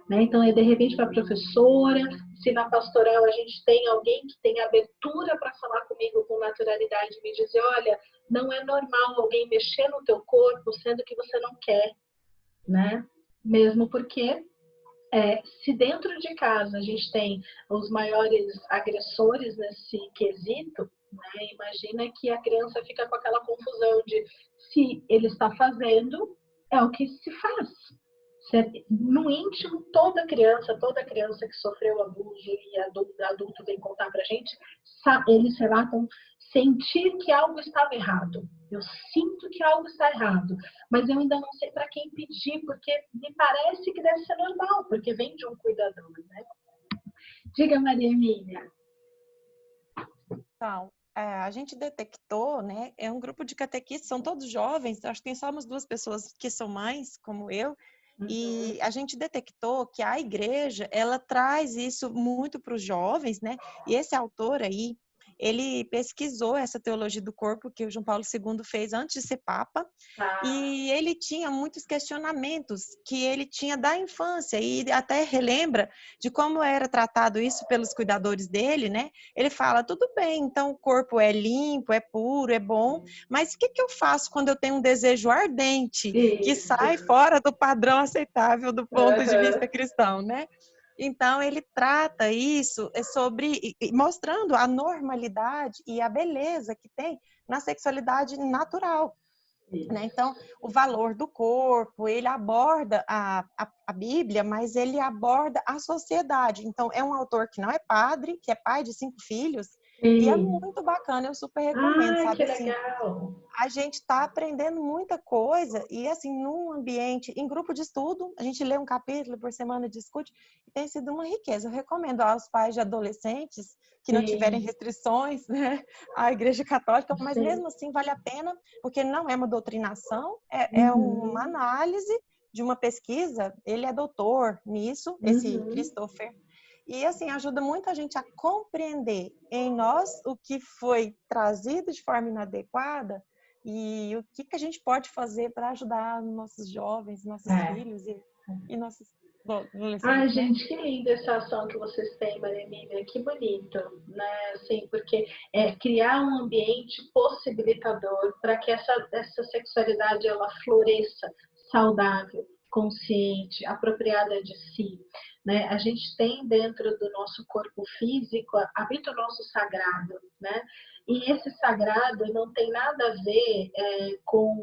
[SPEAKER 1] Né? Então, de repente, para a professora, se na pastoral a gente tem alguém que tem abertura para falar comigo com naturalidade e me dizer, olha, não é normal alguém mexer no teu corpo, sendo que você não quer, né? Mesmo porque se dentro de casa a gente tem os maiores agressores nesse quesito, né? Imagina que a criança fica com aquela confusão de se ele está fazendo, é o que se faz. No íntimo, toda criança que sofreu abuso e adulto vem contar pra gente, eles relatam sentir que algo estava errado. Eu sinto que algo está errado, mas eu ainda não sei para quem pedir, porque me parece que deve ser normal, porque vem de um cuidador, né? Diga, Maria Emília.
[SPEAKER 6] Então, a gente detectou, né? É um grupo de catequistas, são todos jovens, acho que tem só umas 2 pessoas que são mães, como eu, e a gente detectou que a igreja, ela traz isso muito para os jovens, né? E esse autor aí, ele pesquisou essa teologia do corpo que o João Paulo II fez antes de ser papa, e ele tinha muitos questionamentos que ele tinha da infância, e até relembra de como era tratado isso pelos cuidadores dele, né? Ele fala, tudo bem, então o corpo é limpo, é puro, é bom, mas o que eu faço quando eu tenho um desejo ardente que sai fora do padrão aceitável do ponto de vista cristão, né? Então, ele trata isso mostrando a normalidade e a beleza que tem na sexualidade natural. Né? Então, o valor do corpo, ele aborda a Bíblia, mas ele aborda a sociedade. Então, é um autor que não é padre, que é pai de 5 filhos, e é muito bacana, eu super recomendo, sabe?
[SPEAKER 1] Que legal!
[SPEAKER 6] Assim, a gente está aprendendo muita coisa e, assim, num ambiente, em grupo de estudo, a gente lê um capítulo por semana, discute, e tem sido uma riqueza. Eu recomendo aos pais de adolescentes que não tiverem restrições, né, à Igreja Católica, mas mesmo assim vale a pena, porque não é uma doutrinação, é uma análise de uma pesquisa. Ele é doutor nisso, esse Christopher, e assim, ajuda muito a gente a compreender em nós o que foi trazido de forma inadequada e o que a gente pode fazer para ajudar nossos jovens, nossos filhos e nossos adolescentes.
[SPEAKER 1] Ai, gente, que linda essa ação que vocês têm, Maria Emília, que bonito, né? Assim, porque criar um ambiente possibilitador para que essa sexualidade ela floresça saudável, consciente, apropriada de si. né? A gente tem dentro do nosso corpo físico, habita o nosso sagrado, né? E esse sagrado não tem nada a ver com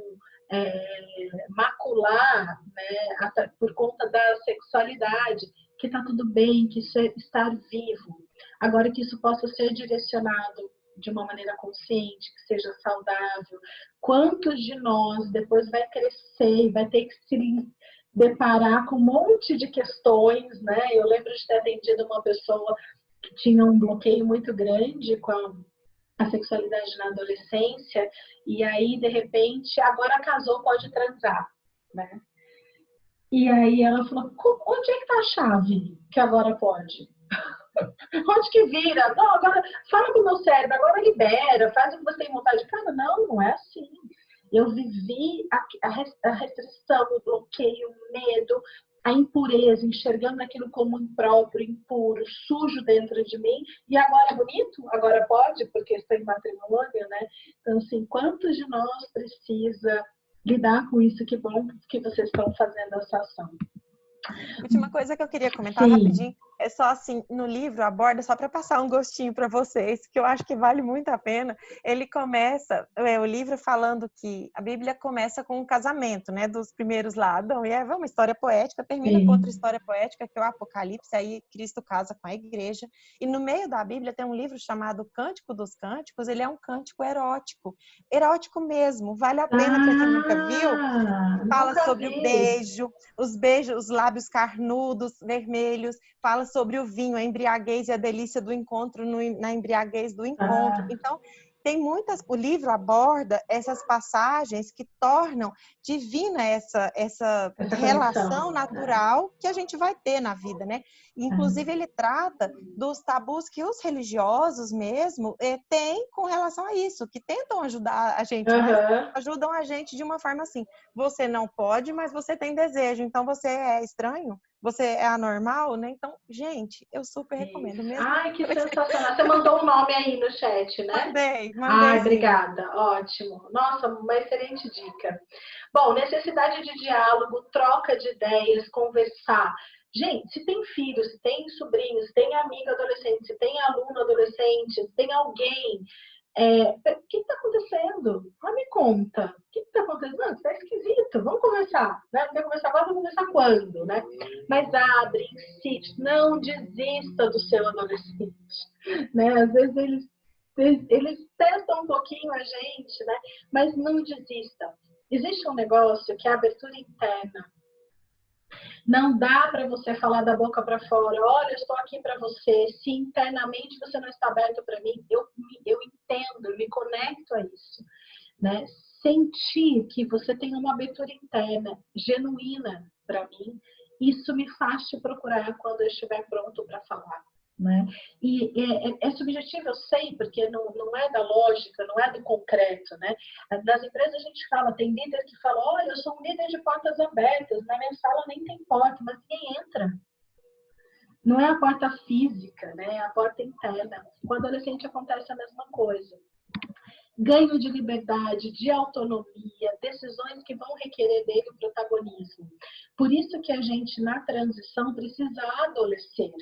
[SPEAKER 1] macular, né? Por conta da sexualidade, que está tudo bem, que isso é estar vivo. Agora que isso possa ser direcionado de uma maneira consciente, que seja saudável. Quantos de nós depois vai crescer e vai ter que se deparar com um monte de questões, né? Eu lembro de ter atendido uma pessoa que tinha um bloqueio muito grande com a sexualidade na adolescência, e aí, de repente, agora casou, pode transar, né? E aí ela falou, onde é que tá a chave que agora pode? Onde que vira? Não, agora fala pro meu cérebro, agora libera, faz o que você tem vontade. Cara, não é assim. Eu vivi a restrição, o bloqueio, o medo, a impureza, enxergando aquilo como impróprio, impuro, sujo dentro de mim. E agora é bonito? Agora pode, porque estou em matrimônio, né? Então, assim, quantos de nós precisa lidar com isso? Que bom que vocês estão fazendo essa ação.
[SPEAKER 6] Última coisa que eu queria comentar rapidinho, é só assim, no livro aborda, só para passar um gostinho para vocês, que eu acho que vale muito a pena, ele começa, o livro falando que a Bíblia começa com um casamento, né, dos primeiros lá, Adão e Eva, uma história poética, termina com outra história poética, que é o Apocalipse, aí Cristo casa com a igreja, e no meio da Bíblia tem um livro chamado Cântico dos Cânticos, ele é um cântico erótico mesmo, vale a pena para quem nunca viu, fala sobre o beijo, os beijos, os lábios carnudos, vermelhos, fala sobre o vinho, a embriaguez e a delícia do encontro na embriaguez do encontro. Então, tem o livro aborda essas passagens que tornam divina essa relação natural que a gente vai ter na vida, né? Inclusive, ele trata dos tabus que os religiosos mesmo têm com relação a isso, que tentam ajudar a gente, mas ajudam a gente de uma forma assim, você não pode, mas você tem desejo, então você é estranho? Você é anormal, né? Então, gente, eu super recomendo mesmo.
[SPEAKER 1] Ai, que sensacional. Você mandou um nome aí no chat, né?
[SPEAKER 6] Mandei.
[SPEAKER 1] Ai, obrigada. Ótimo. Nossa, uma excelente dica. Bom, necessidade de diálogo, troca de ideias, conversar. Gente, se tem filho, se tem sobrinho, se tem amigo adolescente, se tem aluno adolescente, se tem alguém... o que está acontecendo? Me conta. O que está acontecendo? Não, isso é esquisito. Vamos conversar. Né? Não quer conversar agora, vamos conversar quando? Né? Mas abre, insiste. Não desista do seu adolescente. Né? Às vezes eles testam um pouquinho a gente, né? Mas não desista. Existe um negócio que é a abertura interna. Não dá para você falar da boca para fora, olha, eu estou aqui para você, se internamente você não está aberto para mim, eu entendo, eu me conecto a isso, né? Sentir que você tem uma abertura interna, genuína para mim, isso me faz te procurar quando eu estiver pronto para falar. Né? E é subjetivo, eu sei, porque não é da lógica, não é do concreto, né? Nas empresas a gente fala, tem líder que fala, olha, eu sou um líder de portas abertas, na minha sala nem tem porta, mas ninguém entra. Não é a porta física, né? É a porta interna. Com o adolescente acontece a mesma coisa. Ganho de liberdade, de autonomia, decisões que vão requerer dele o protagonismo. Por isso que a gente, na transição, precisa adolescer.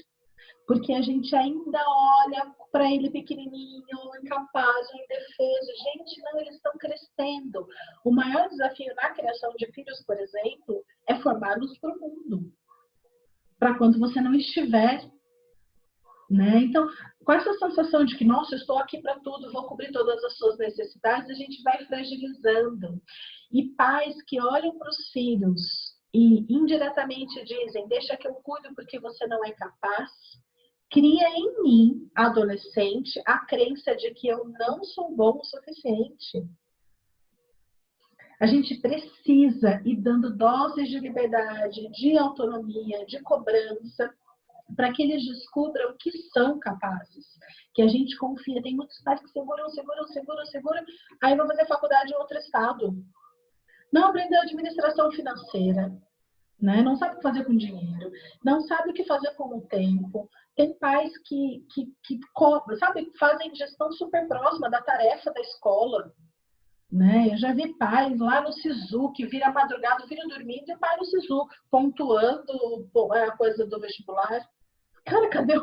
[SPEAKER 1] Porque a gente ainda olha para ele pequenininho, incapaz, indefeso. Gente, não, eles estão crescendo. O maior desafio na criação de filhos, por exemplo, é formá-los para o mundo. Para quando você não estiver. Né? Então, com essa sensação de que, nossa, eu estou aqui para tudo, vou cobrir todas as suas necessidades, a gente vai fragilizando. E pais que olham para os filhos e indiretamente dizem, deixa que eu cuido porque você não é capaz, cria em mim, adolescente, a crença de que eu não sou bom o suficiente. A gente precisa ir dando doses de liberdade, de autonomia, de cobrança, para que eles descubram que são capazes. Que a gente confia. Tem muitos pais que seguram, aí vão fazer faculdade em outro estado. Não aprendeu administração financeira. Né? Não sabe o que fazer com dinheiro, não sabe o que fazer com o tempo. Tem pais que sabe, fazem gestão super próxima da tarefa da escola. né? Eu já vi pais lá no SISU que vira a madrugada, o filho dormindo e o pai no SISU, pontuando a coisa do vestibular. Cara, cadê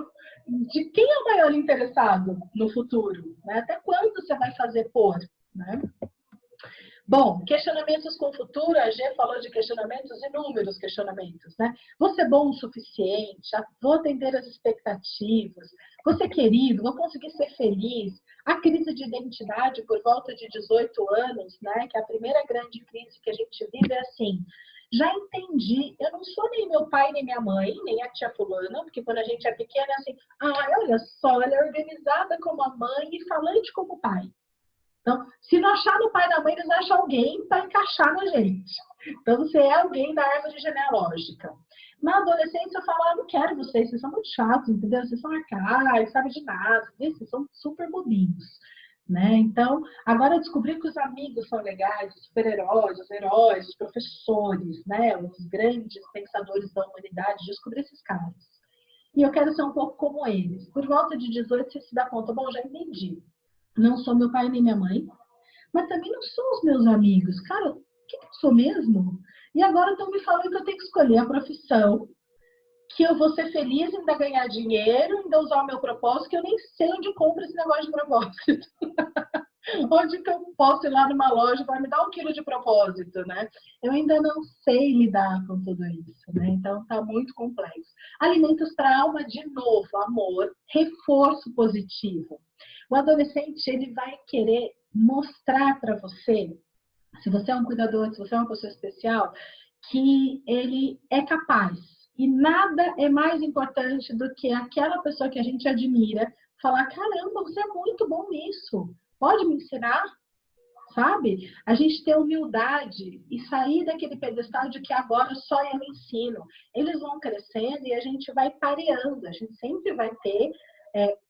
[SPEAKER 1] de quem é o maior interessado no futuro? Né? Até quando você vai fazer por? Né? Bom, questionamentos com o futuro, a Gê falou de questionamentos, inúmeros questionamentos, né? Vou ser bom o suficiente? Vou atender as expectativas? Vou ser querido? Vou conseguir ser feliz? A crise de identidade por volta de 18 anos, né? Que é a primeira grande crise que a gente vive é assim, já entendi, eu não sou nem meu pai, nem minha mãe, nem a tia fulana, porque quando a gente é pequena é assim, olha só, ela é organizada como a mãe e falante como o pai. Então, se não achar no pai e na mãe, eles acham alguém para encaixar na gente. Então, você é alguém da árvore genealógica. Na adolescência, eu falo, não quero vocês são muito chatos, entendeu? Vocês são arcaicos, sabem de nada, vocês são super bobinhos. Né? Então, agora eu descobri que os amigos são legais, os super-heróis, os heróis, os professores, né? Os grandes pensadores da humanidade, descobri esses caras. E eu quero ser um pouco como eles. Por volta de 18, você se dá conta, bom, já entendi. Não sou meu pai nem minha mãe, mas também não sou os meus amigos. Cara, o que eu sou mesmo? E agora estão me falando que eu tenho que escolher a profissão, que eu vou ser feliz, ainda ganhar dinheiro, ainda usar o meu propósito, que eu nem sei onde compro esse negócio de propósito. Onde que eu posso ir lá numa loja para me dar 1 quilo de propósito, né? Eu ainda não sei lidar com tudo isso, né? Então tá muito complexo. Alimentos para a alma, de novo, amor, reforço positivo. O adolescente, ele vai querer mostrar para você, se você é um cuidador, se você é uma pessoa especial, que ele é capaz. E nada é mais importante do que aquela pessoa que a gente admira falar, caramba, você é muito bom nisso. Pode me ensinar? Sabe? A gente ter humildade e sair daquele pedestal de que agora só eu ensino. Eles vão crescendo e a gente vai pareando. A gente sempre vai ter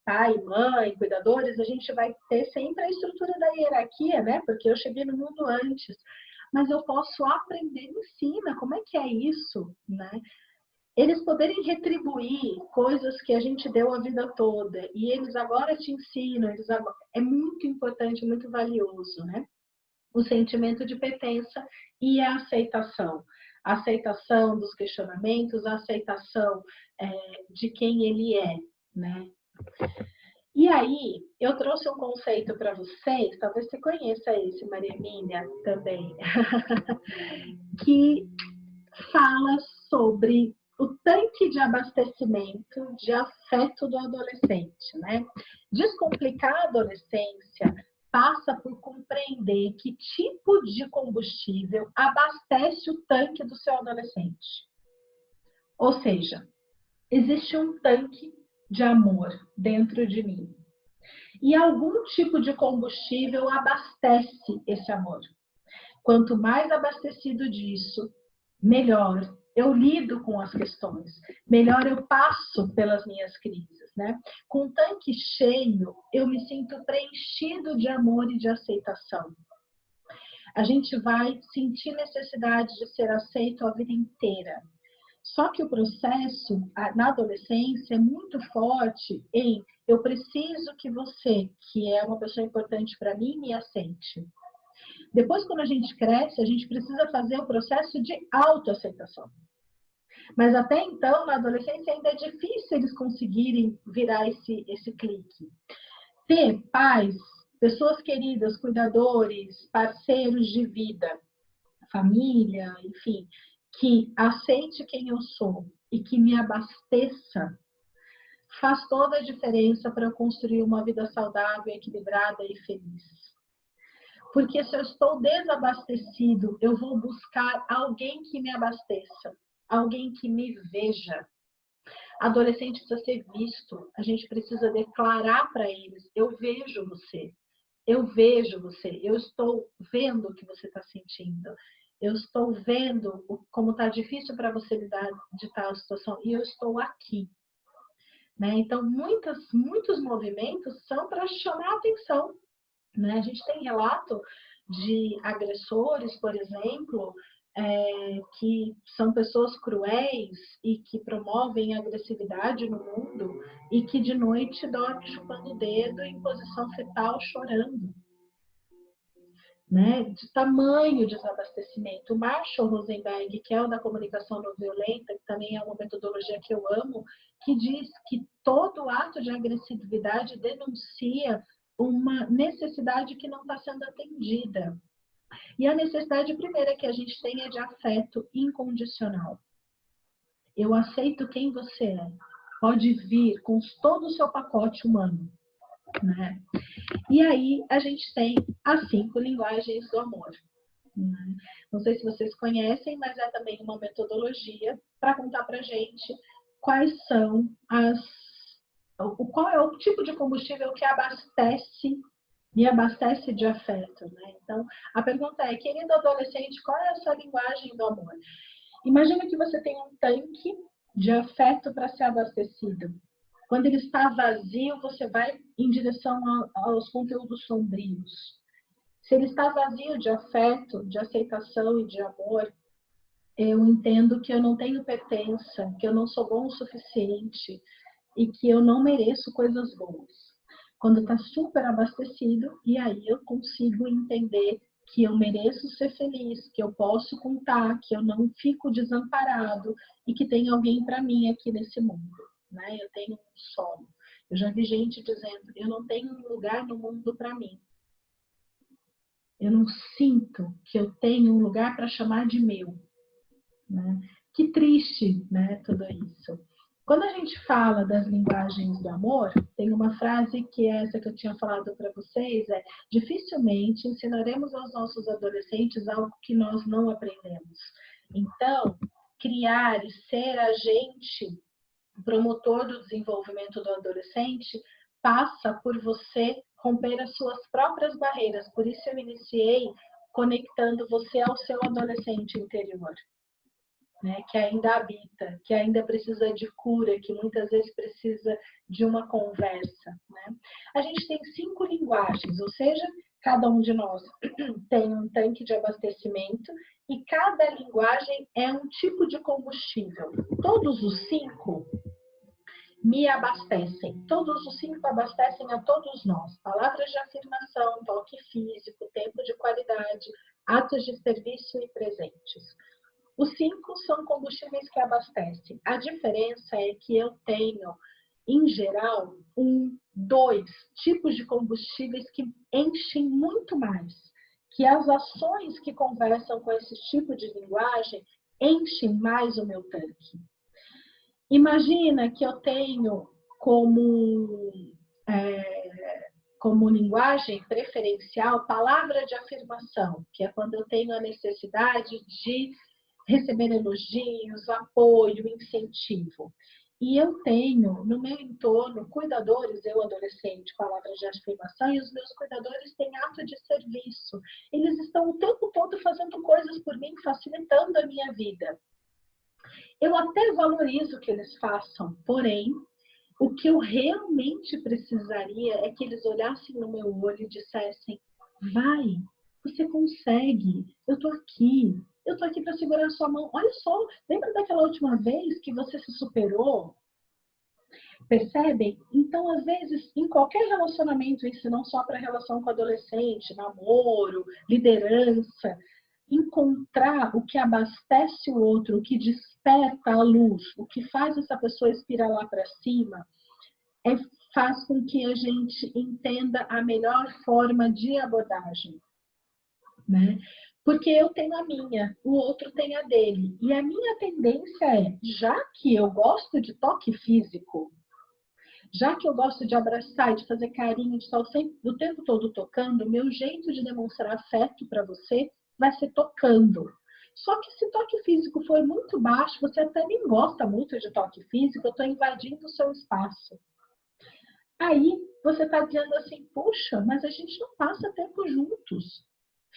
[SPEAKER 1] pai, mãe, cuidadores, a gente vai ter sempre a estrutura da hierarquia, né? Porque eu cheguei no mundo antes. Mas eu posso aprender, me ensina, como é que é isso, né? Eles poderem retribuir coisas que a gente deu a vida toda e eles agora te ensinam, é muito importante, muito valioso, né? O sentimento de pertença e a aceitação. A aceitação dos questionamentos, a aceitação de quem ele é, né? E aí, eu trouxe um conceito para vocês, talvez você conheça esse, Maria Emília, também, que fala sobre o tanque de abastecimento de afeto do adolescente, né? Descomplicar a adolescência passa por compreender que tipo de combustível abastece o tanque do seu adolescente. Ou seja, existe um tanque de amor dentro de mim. E algum tipo de combustível abastece esse amor. Quanto mais abastecido disso, melhor eu lido com as questões, melhor eu passo pelas minhas crises, né? Com o tanque cheio, eu me sinto preenchido de amor e de aceitação. A gente vai sentir necessidade de ser aceito a vida inteira. Só que o processo na adolescência é muito forte em eu preciso que você, que é uma pessoa importante para mim, me aceite. Depois, quando a gente cresce, a gente precisa fazer o processo de autoaceitação. Mas até então, na adolescência, ainda é difícil eles conseguirem virar esse clique. Ter pais, pessoas queridas, cuidadores, parceiros de vida, família, enfim, que aceite quem eu sou e que me abasteça, faz toda a diferença para eu construir uma vida saudável, equilibrada e feliz. Porque se eu estou desabastecido, eu vou buscar alguém que me abasteça, alguém que me veja. Adolescente precisa ser visto, a gente precisa declarar para eles, eu vejo você, eu estou vendo o que você está sentindo, eu estou vendo como está difícil para você lidar de tal situação e eu estou aqui. Né? Então, muitos movimentos são para chamar a atenção. Né? A gente tem relato de agressores, por exemplo, que são pessoas cruéis e que promovem agressividade no mundo e que de noite dormem chupando o dedo em posição fetal, chorando. né, de tamanho desabastecimento. O Marshall Rosenberg, que é o da comunicação não violenta, que também é uma metodologia que eu amo, que diz que todo ato de agressividade denuncia uma necessidade que não está sendo atendida. E a necessidade primeira que a gente tem é de afeto incondicional. Eu aceito quem você é. Pode vir com todo o seu pacote humano, né? E aí a gente tem as 5 linguagens do amor. Né? Não sei se vocês conhecem, mas é também uma metodologia para contar para a gente quais são qual é o tipo de combustível que me abastece de afeto. Né? Então, a pergunta é, querido adolescente, qual é a sua linguagem do amor? Imagina que você tem um tanque de afeto para ser abastecido. Quando ele está vazio, você vai em direção aos conteúdos sombrios. Se ele está vazio de afeto, de aceitação e de amor, eu entendo que eu não tenho pertença, que eu não sou bom o suficiente e que eu não mereço coisas boas. Quando está super abastecido, e aí eu consigo entender que eu mereço ser feliz, que eu posso contar, que eu não fico desamparado e que tem alguém para mim aqui nesse mundo. Né? Eu tenho um solo. Eu já vi gente dizendo, eu não tenho um lugar no mundo para mim. Eu não sinto que eu tenho um lugar para chamar de meu. Né? Que triste, né, tudo isso. Quando a gente fala das linguagens do amor, tem uma frase que é essa que eu tinha falado para vocês, dificilmente ensinaremos aos nossos adolescentes algo que nós não aprendemos. Então, criar e ser agente promotor do desenvolvimento do adolescente passa por você romper as suas próprias barreiras. Por isso eu iniciei conectando você ao seu adolescente interior. Né, que ainda habita, que ainda precisa de cura, que muitas vezes precisa de uma conversa. Né? A gente tem 5 linguagens, ou seja, cada um de nós tem um tanque de abastecimento e cada linguagem é um tipo de combustível. Todos os 5 me abastecem. Todos os 5 abastecem a todos nós. Palavras de afirmação, toque físico, tempo de qualidade, atos de serviço e presentes. Os 5 são combustíveis que abastecem. A diferença é que eu tenho, em geral, 2 tipos de combustíveis que enchem muito mais. Que as ações que conversam com esse tipo de linguagem enchem mais o meu tanque. Imagina que eu tenho como linguagem preferencial palavra de afirmação, que é quando eu tenho a necessidade de receber elogios, apoio, incentivo. E eu tenho no meu entorno cuidadores, eu adolescente, palavras de afirmação, e os meus cuidadores têm ato de serviço. Eles estão o tempo todo fazendo coisas por mim, facilitando a minha vida. Eu até valorizo que eles façam, porém, o que eu realmente precisaria é que eles olhassem no meu olho e dissessem, vai, você consegue, eu estou aqui para segurar a sua mão. Olha só, lembra daquela última vez que você se superou? Percebem? Então, às vezes, em qualquer relacionamento, isso não só para relação com adolescente, namoro, liderança, encontrar o que abastece o outro, o que desperta a luz, o que faz essa pessoa espirar lá para cima, faz com que a gente entenda a melhor forma de abordagem. Né? Porque eu tenho a minha, o outro tem a dele. E a minha tendência é, já que eu gosto de toque físico, já que eu gosto de abraçar, de fazer carinho, de estar o tempo todo tocando, o meu jeito de demonstrar afeto para você vai ser tocando. Só que se toque físico for muito baixo, você até nem gosta muito de toque físico, eu estou invadindo o seu espaço. Aí você está dizendo assim, puxa, mas a gente não passa tempo juntos.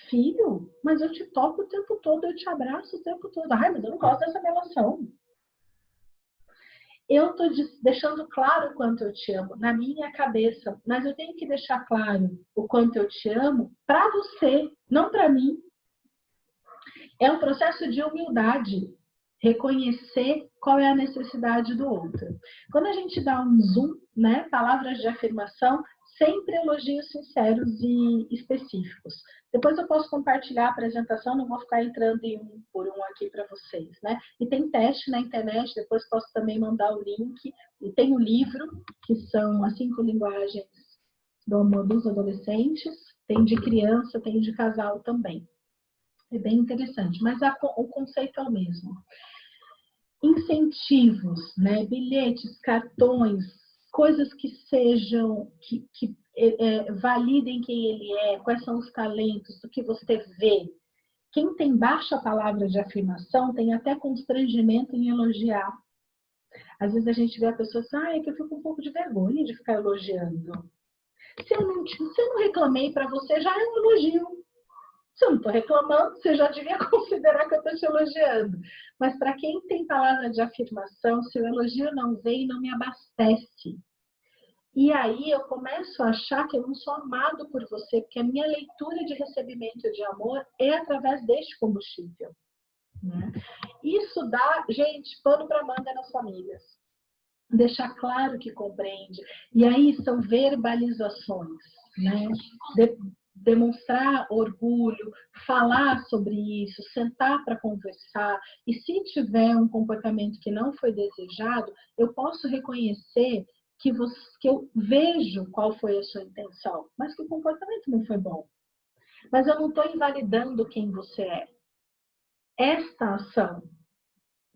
[SPEAKER 1] Filho, mas eu te toco o tempo todo, eu te abraço o tempo todo. Ai, mas eu não gosto dessa relação. Eu estou deixando claro o quanto eu te amo na minha cabeça, mas eu tenho que deixar claro o quanto eu te amo para você, não para mim. É um processo de humildade, reconhecer qual é a necessidade do outro. Quando a gente dá um zoom, né, palavras de afirmação, sempre elogios sinceros e específicos. Depois eu posso compartilhar a apresentação, não vou ficar entrando em um por um aqui para vocês, né? E tem teste na internet, depois posso também mandar o link. E tem o livro, que são as 5 linguagens do amor dos adolescentes. Tem de criança, tem de casal também. É bem interessante, mas o conceito é o mesmo. Incentivos, né? Bilhetes, cartões, coisas que sejam, que validem quem ele é, quais são os talentos, do que você vê. Quem tem baixa palavra de afirmação tem até constrangimento em elogiar. Às vezes a gente vê a pessoa assim, é que eu fico um pouco de vergonha de ficar elogiando. Se eu não reclamei para você, já é um elogio. Se eu não estou reclamando, você já devia considerar que eu estou te elogiando. Mas para quem tem palavra de afirmação, se o elogio não vem, não me abastece. E aí eu começo a achar que eu não sou amado por você, porque a minha leitura de recebimento de amor é através deste combustível. Né? Isso dá, gente, pano para manga nas famílias. Deixar claro que compreende. E aí são verbalizações, né? Demonstrar orgulho, falar sobre isso, sentar para conversar. E se tiver um comportamento que não foi desejado, eu posso reconhecer que eu vejo qual foi a sua intenção, mas que o comportamento não foi bom. Mas eu não estou invalidando quem você é. Esta ação,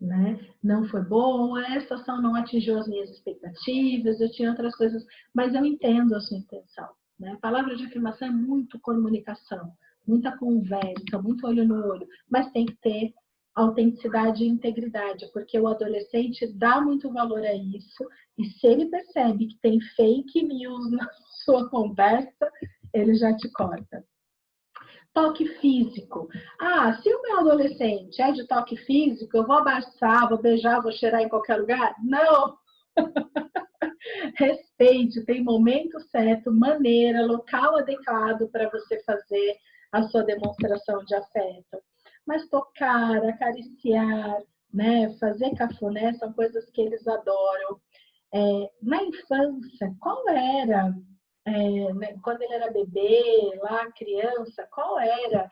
[SPEAKER 1] né, não foi boa, esta ação não atingiu as minhas expectativas, eu tinha outras coisas, mas eu entendo a sua intenção. Né? A palavra de afirmação é muito comunicação, muita conversa, muito olho no olho, mas tem que ter autenticidade e integridade, porque o adolescente dá muito valor a isso, e se ele percebe que tem fake news na sua conversa, ele já te corta. Toque físico. Se o meu adolescente é de toque físico, eu vou abraçar, vou beijar, vou cheirar em qualquer lugar? Não! Respeite, tem momento certo, maneira, local adequado para você fazer a sua demonstração de afeto. Mas tocar, acariciar, né, fazer cafuné são coisas que eles adoram. Na infância, qual era, quando ele era bebê, lá criança, qual era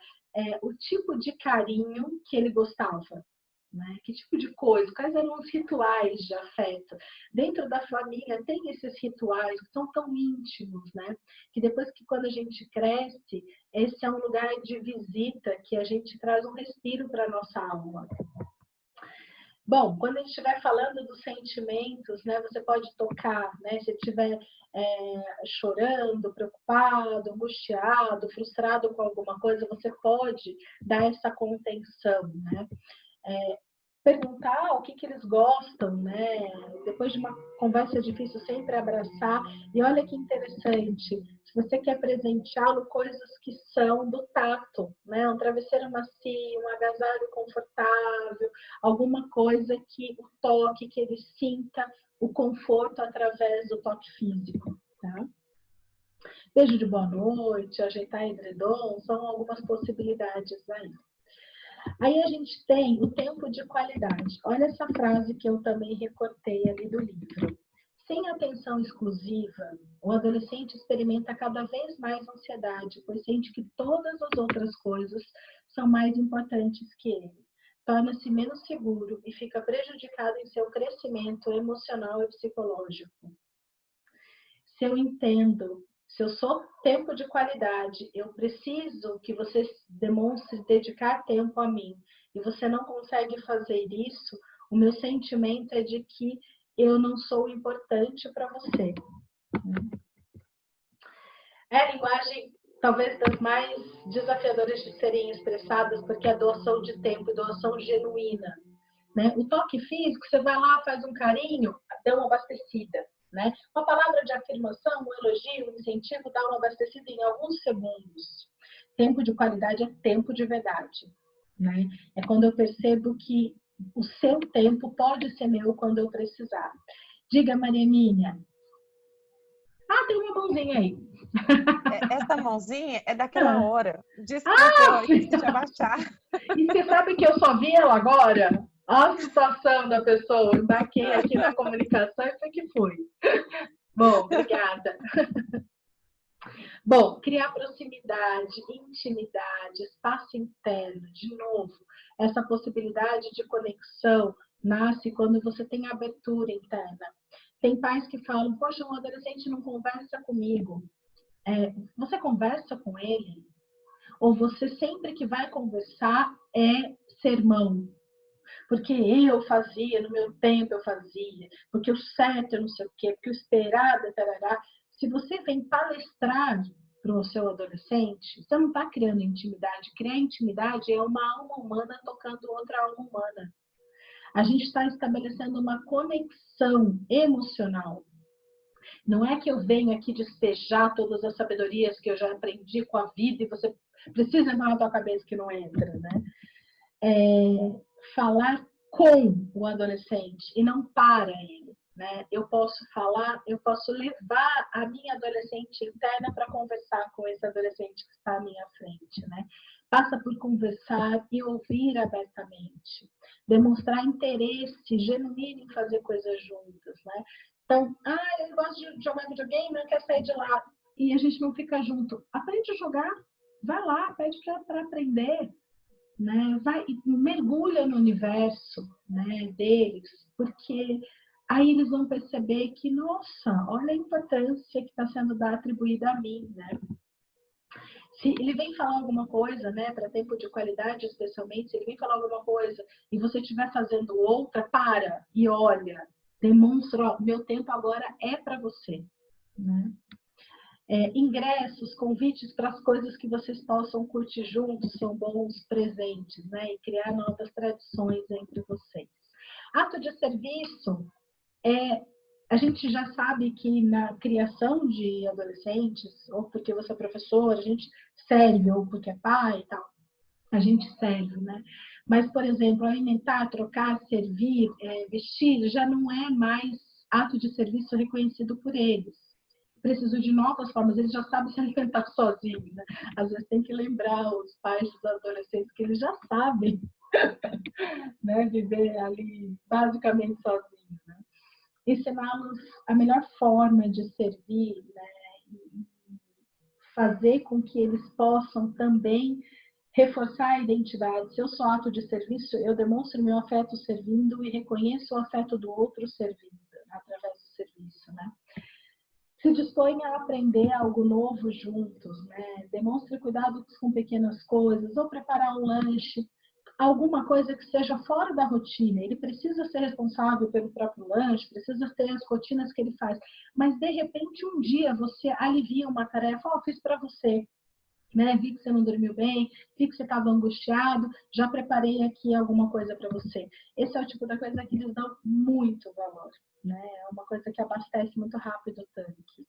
[SPEAKER 1] o tipo de carinho que ele gostava? Né? Que tipo de coisa? Quais eram os rituais de afeto? Dentro da família tem esses rituais que são tão íntimos, né? Que depois que quando a gente cresce, esse é um lugar de visita que a gente traz um respiro para a nossa alma. Bom, quando a gente estiver falando dos sentimentos, né, você pode tocar, né? Se estiver chorando, preocupado, angustiado, frustrado com alguma coisa, você pode dar essa contenção, né? Perguntar o que eles gostam, né? Depois de uma conversa difícil, sempre abraçar. E olha que interessante, se você quer presenteá-lo, coisas que são do tato, né? Um travesseiro macio, um agasalho confortável, alguma coisa que o toque, que ele sinta o conforto através do toque físico, tá? Beijo de boa noite, ajeitar edredom, são algumas possibilidades aí. Aí a gente tem o tempo de qualidade. Olha essa frase que eu também recortei ali do livro. Sem atenção exclusiva, o adolescente experimenta cada vez mais ansiedade, pois sente que todas as outras coisas são mais importantes que ele. Torna-se menos seguro e fica prejudicado em seu crescimento emocional e psicológico. Se eu entendo, se eu sou tempo de qualidade, eu preciso que você demonstre dedicar tempo a mim, e você não consegue fazer isso, o meu sentimento é de que eu não sou importante para você. É a linguagem, talvez, das mais desafiadoras de serem expressadas, porque é doação de tempo, doação genuína. Né? O toque físico, você vai lá, faz um carinho, dá uma abastecida. Né? Uma palavra de afirmação, um elogio, um incentivo, dá uma abastecida em alguns segundos. Tempo de qualidade é tempo de verdade. Né? É quando eu percebo que o seu tempo pode ser meu quando eu precisar. Diga, Maria Emília. Tem uma mãozinha aí.
[SPEAKER 6] Essa mãozinha é daquela hora. Desculpa, eu te abaixar.
[SPEAKER 1] E você sabe que eu só vi ela agora? Olha a situação da pessoa. Eu embarquei aqui na comunicação e foi que fui. Bom, obrigada. Bom, criar proximidade, intimidade, espaço interno, de novo, essa possibilidade de conexão nasce quando você tem abertura interna. Tem pais que falam, poxa, um adolescente não conversa comigo. Você conversa com ele? Ou você sempre que vai conversar é sermão? Porque eu fazia, no meu tempo eu fazia, porque o certo eu não sei o quê, porque o esperado, tarará. Se você vem palestrar para o seu adolescente, você não está criando intimidade. Criar intimidade é uma alma humana tocando outra alma humana. A gente está estabelecendo uma conexão emocional. Não é que eu venho aqui despejar todas as sabedorias que eu já aprendi com a vida e você precisa entrar na tua cabeça que não entra, né? Falar com o adolescente e não para ele, né? Eu posso falar, eu posso levar a minha adolescente interna para conversar com esse adolescente que está à minha frente, né? Passa por conversar e ouvir abertamente, demonstrar interesse genuíno em fazer coisas juntas, né? Então, eu gosto de jogar videogame, não quero sair de lá. E a gente não fica junto. Aprende a jogar, vai lá, pede para aprender. Né? Vai, mergulha no universo, né, deles, porque aí eles vão perceber que, nossa, olha a importância que está sendo atribuída a mim, né? Se ele vem falar alguma coisa, né, para tempo de qualidade, especialmente, se ele vem falar alguma coisa e você estiver fazendo outra, para e olha, demonstra, ó, meu tempo agora é para você, né? Ingressos, convites para as coisas que vocês possam curtir juntos são bons presentes, né? E criar novas tradições entre vocês. Ato de serviço, a gente já sabe que na criação de adolescentes, ou porque você é professor, a gente serve, ou porque é pai e tal, a gente serve, né? Mas, por exemplo, alimentar, trocar, servir, vestir, já não é mais ato de serviço reconhecido por eles. Preciso de novas formas, eles já sabem se alimentar sozinhos, né? Às vezes tem que lembrar os pais dos adolescentes que eles já sabem, né, viver ali basicamente sozinhos, né? Ensiná-los a melhor forma de servir, né? E fazer com que eles possam também reforçar a identidade. Se eu sou ato de serviço, eu demonstro meu afeto servindo e reconheço o afeto do outro servindo, através do serviço, né? Se dispõe a aprender algo novo juntos, né? Demonstre cuidado com pequenas coisas, ou preparar um lanche, alguma coisa que seja fora da rotina. Ele precisa ser responsável pelo próprio lanche, precisa ter as rotinas que ele faz. Mas, de repente, um dia você alivia uma tarefa, fiz para você. Né? Vi que você não dormiu bem, vi que você estava angustiado, já preparei aqui alguma coisa para você. Esse é o tipo da coisa que eles dão muito valor, né? É uma coisa que abastece muito rápido o tanque.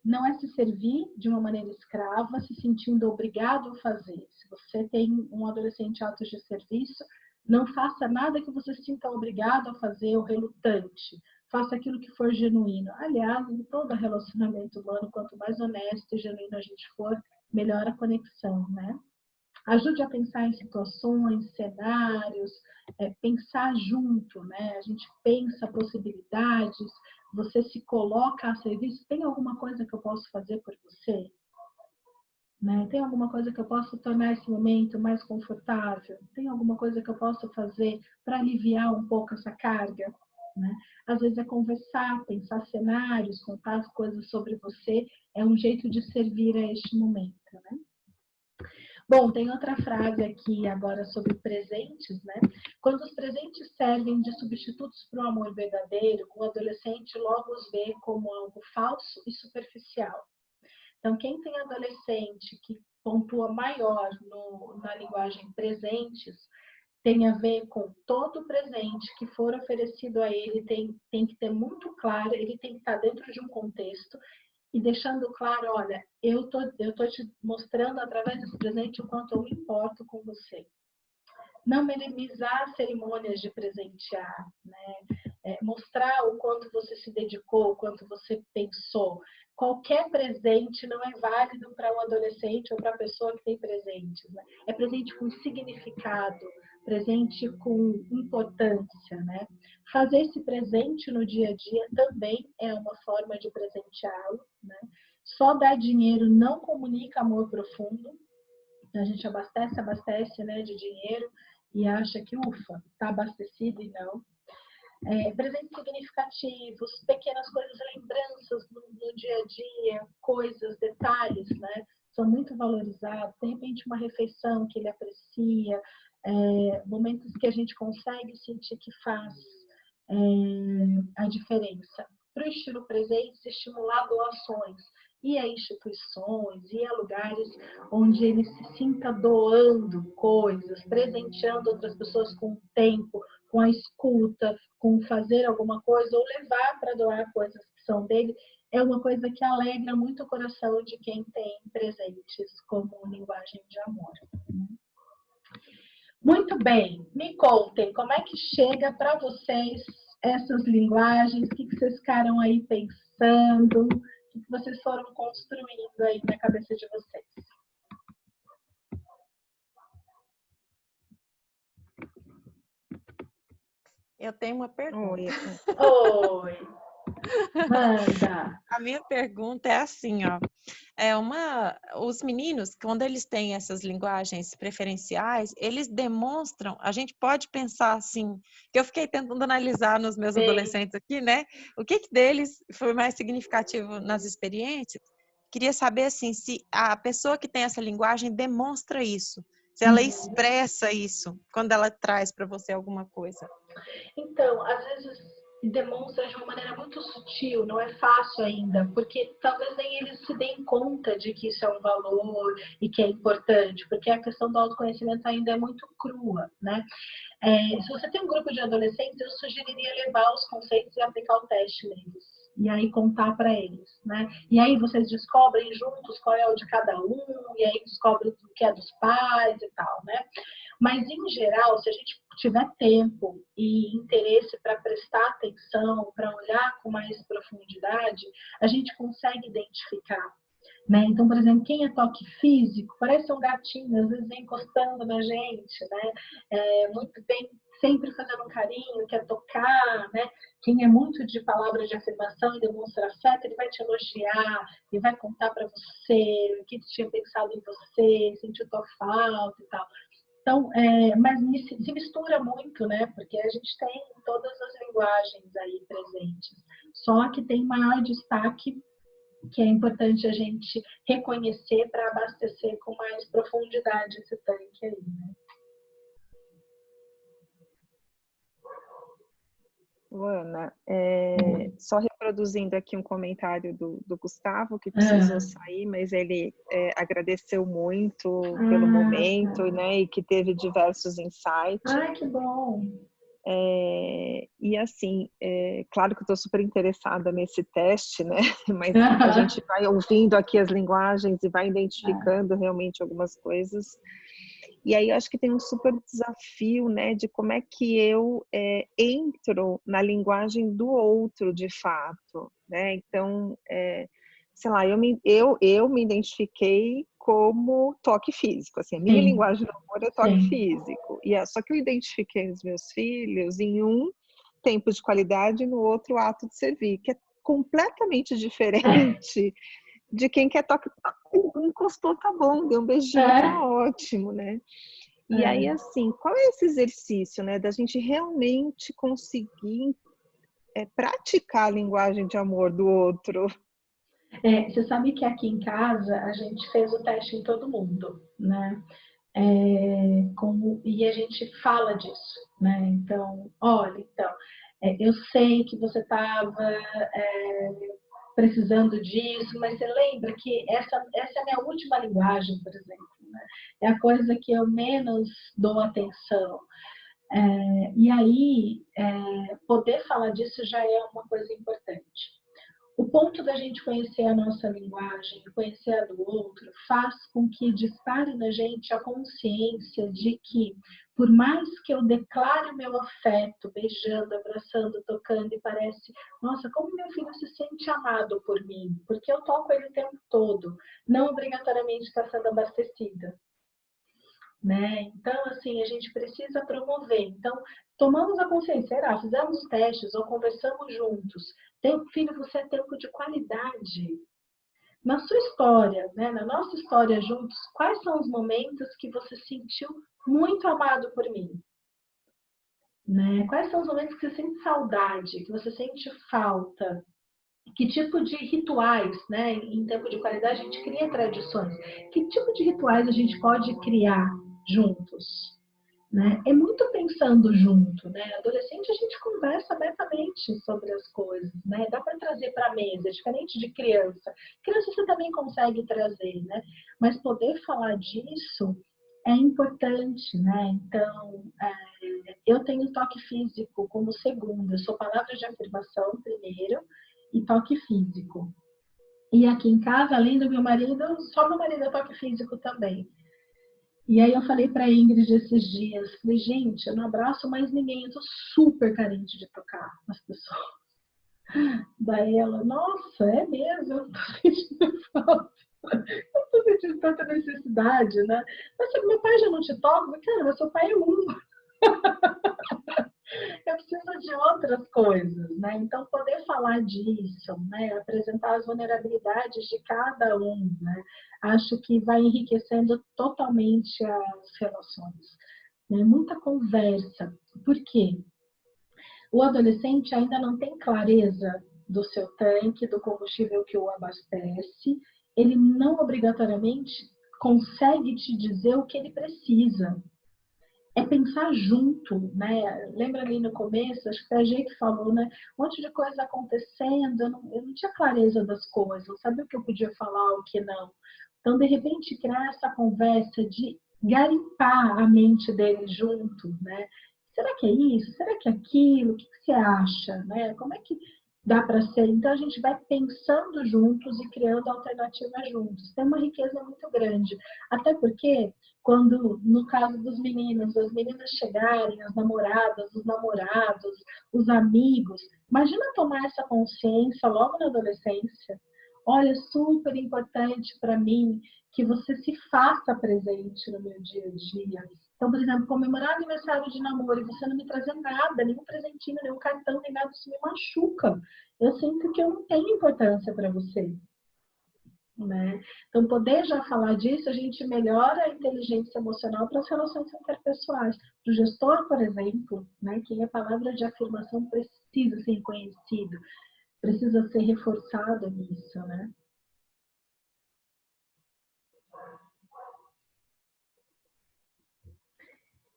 [SPEAKER 1] Não é se servir de uma maneira escrava, se sentindo obrigado a fazer. Se você tem um adolescente ato de serviço, não faça nada que você se sinta obrigado a fazer ou relutante. Faça aquilo que for genuíno. Aliás, em todo relacionamento humano, quanto mais honesto e genuíno a gente for, melhor a conexão, né? Ajude a pensar em situações, cenários, pensar junto, né? A gente pensa possibilidades, você se coloca a serviço. Tem alguma coisa que eu posso fazer por você? Né? Tem alguma coisa que eu possa tornar esse momento mais confortável? Tem alguma coisa que eu possa fazer para aliviar um pouco essa carga? Né? Às vezes é conversar, pensar cenários, contar as coisas sobre você, é um jeito de servir a este momento, né? Bom, tem outra frase aqui agora sobre presentes, né? Quando os presentes servem de substitutos para o amor verdadeiro, o adolescente logo os vê como algo falso e superficial. Então, quem tem adolescente que pontua maior na linguagem presentes, tem a ver com todo presente que for oferecido a ele, tem que ter muito claro, ele tem que estar dentro de um contexto e deixando claro, olha, eu tô te mostrando através desse presente o quanto eu me importo com você. Não minimizar cerimônias de presentear, né? Mostrar o quanto você se dedicou, o quanto você pensou. Qualquer presente não é válido para um adolescente ou para a pessoa que tem presentes, né? É presente com significado, presente com importância, né? Fazer esse presente no dia a dia também é uma forma de presenteá-lo, né? Só dar dinheiro não comunica amor profundo. A gente abastece, né, de dinheiro e acha que, ufa, está abastecido, e não. Presentes significativos, pequenas coisas, lembranças no dia a dia, coisas, detalhes, né, são muito valorizados. De repente, uma refeição que ele aprecia, momentos que a gente consegue sentir que faz a diferença. Para o estilo presentes, estimular doações, ir a instituições, ir a lugares onde ele se sinta doando coisas, presenteando outras pessoas com o tempo, com a escuta, com fazer alguma coisa, ou levar para doar coisas que são dele, é uma coisa que alegra muito o coração de quem tem presentes como linguagem de amor. Muito bem, me contem, como é que chega para vocês essas linguagens, o que vocês ficaram aí pensando, o que vocês foram construindo aí na cabeça de vocês?
[SPEAKER 6] Eu tenho uma pergunta.
[SPEAKER 1] Oi. Manda.
[SPEAKER 6] A minha pergunta é assim, ó. Os meninos, quando eles têm essas linguagens preferenciais, eles demonstram, a gente pode pensar assim, que eu fiquei tentando analisar nos meus adolescentes aqui, né? O que deles foi mais significativo nas experiências? Queria saber, assim, se a pessoa que tem essa linguagem demonstra isso, se ela expressa isso quando ela traz para você alguma coisa.
[SPEAKER 1] Então, às vezes demonstra de uma maneira muito sutil, não é fácil ainda, porque talvez nem eles se deem conta de que isso é um valor e que é importante, porque a questão do autoconhecimento ainda é muito crua, né? Se você tem um grupo de adolescentes, eu sugeriria levar os conceitos e aplicar o teste neles. E aí contar para eles, né? E aí vocês descobrem juntos qual é o de cada um, e aí descobrem o que é dos pais e tal, né? Mas, em geral, se a gente tiver tempo e interesse para prestar atenção, para olhar com mais profundidade, a gente consegue identificar. Né? Então, por exemplo, quem é toque físico, parece um gatinho, às vezes vem encostando na gente, né? Muito bem, sempre fazendo um carinho, quer tocar, né? Quem é muito de palavras de afirmação e demonstra afeto, ele vai te elogiar, ele vai contar para você o que tinha pensado em você, sentiu tua falta e tal. Então, mas se mistura muito, né? Porque a gente tem todas as linguagens aí presentes. Só que tem maior destaque que é importante a gente reconhecer para abastecer com mais profundidade esse tanque aí, né?
[SPEAKER 2] Luana, só reproduzindo aqui um comentário do Gustavo, que precisou sair, mas ele agradeceu muito pelo momento, né, e que teve diversos insights.
[SPEAKER 1] Ai, que bom!
[SPEAKER 2] E assim, claro que eu estou super interessada nesse teste, né, mas a gente vai ouvindo aqui as linguagens e vai identificando realmente algumas coisas. E aí eu acho que tem um super desafio, né, de como é que eu entro na linguagem do outro de fato, né? Então, sei lá, eu me identifiquei como toque físico, assim, a minha linguagem do amor é toque físico. Só que eu identifiquei os meus filhos em um tempo de qualidade e no outro ato de servir, que é completamente diferente de quem quer toque, encostou, tá bom, deu um beijinho, tá ótimo, né? E aí, assim, qual é esse exercício, né, da gente realmente conseguir praticar a linguagem de amor do outro?
[SPEAKER 1] Você sabe que aqui em casa a gente fez o teste em todo mundo, né? E a gente fala disso, né? Então, olha, eu sei que você estava precisando disso, mas você lembra que essa é a minha última linguagem, por exemplo, né? É a coisa que eu menos dou atenção. E aí, poder falar disso já é uma coisa importante. O ponto da gente conhecer a nossa linguagem, conhecer a do outro, faz com que dispare na gente a consciência de que, por mais que eu declare o meu afeto, beijando, abraçando, tocando, e parece, nossa, como meu filho se sente amado por mim, porque eu toco ele o tempo todo, não obrigatoriamente está sendo abastecida. Né? Então, assim, a gente precisa promover. Então, tomamos a consciência, fizemos os testes ou conversamos juntos. Filho, você é tempo de qualidade. na sua história, né, na nossa história juntos, quais são os momentos que você sentiu muito amado por mim? Né? Quais são os momentos que você sente saudade, que você sente falta? Que tipo de rituais, né? Em tempo de qualidade, a gente cria tradições. Que tipo de rituais a gente pode criar juntos? Né? É muito pensando junto, né? Adolescente a gente conversa abertamente sobre as coisas, né? Dá para trazer para a mesa, diferente de criança. Criança você também consegue trazer, né? Mas poder falar disso é importante, né? Então, eu tenho toque físico como segundo, eu sou palavra de afirmação primeiro e toque físico. E aqui em casa, além do meu marido, só meu marido é toque físico também. E aí eu falei para a Ingrid esses dias, falei, gente, eu não abraço mais ninguém, eu tô super carente de tocar nas pessoas. Daí ela, nossa, é mesmo, eu tô sentindo falta. Eu tô sentindo tanta necessidade, né? Mas se meu pai já não te toca, cara, mas seu pai é um. Eu preciso de outras coisas, né? Então, poder falar disso, né? Apresentar as vulnerabilidades de cada um, né? Acho que vai enriquecendo totalmente as relações. Né? Muita conversa. Por quê? O adolescente ainda não tem clareza do seu tanque, do combustível que o abastece. Ele não obrigatoriamente consegue te dizer o que ele precisa. É pensar junto, né? Lembra ali no começo, acho que a gente falou, né? Um monte de coisa acontecendo, eu não tinha clareza das coisas, não sabia o que eu podia falar, o que não. Então, de repente, criar essa conversa de garimpar a mente dele junto, né? Será que é isso? Será que é aquilo? O que você acha, né? Como é que dá para ser? Então, a gente vai pensando juntos e criando alternativas juntos. Tem uma riqueza muito grande. Até porque quando, no caso dos meninos, as meninas chegarem, as namoradas, os namorados, os amigos, imagina tomar essa consciência logo na adolescência. Olha, super importante para mim que você se faça presente no meu dia a dia. Então, por exemplo, comemorar aniversário de namoro e você não me trazer nada, nenhum presentinho, nenhum cartão, nem nada, isso me machuca. Eu sinto que eu não tenho importância para você. Né? Então, poder já falar disso, a gente melhora a inteligência emocional para as relações interpessoais. Para o gestor, por exemplo, né, que a palavra de afirmação precisa ser reconhecida, precisa ser reforçada nisso, né?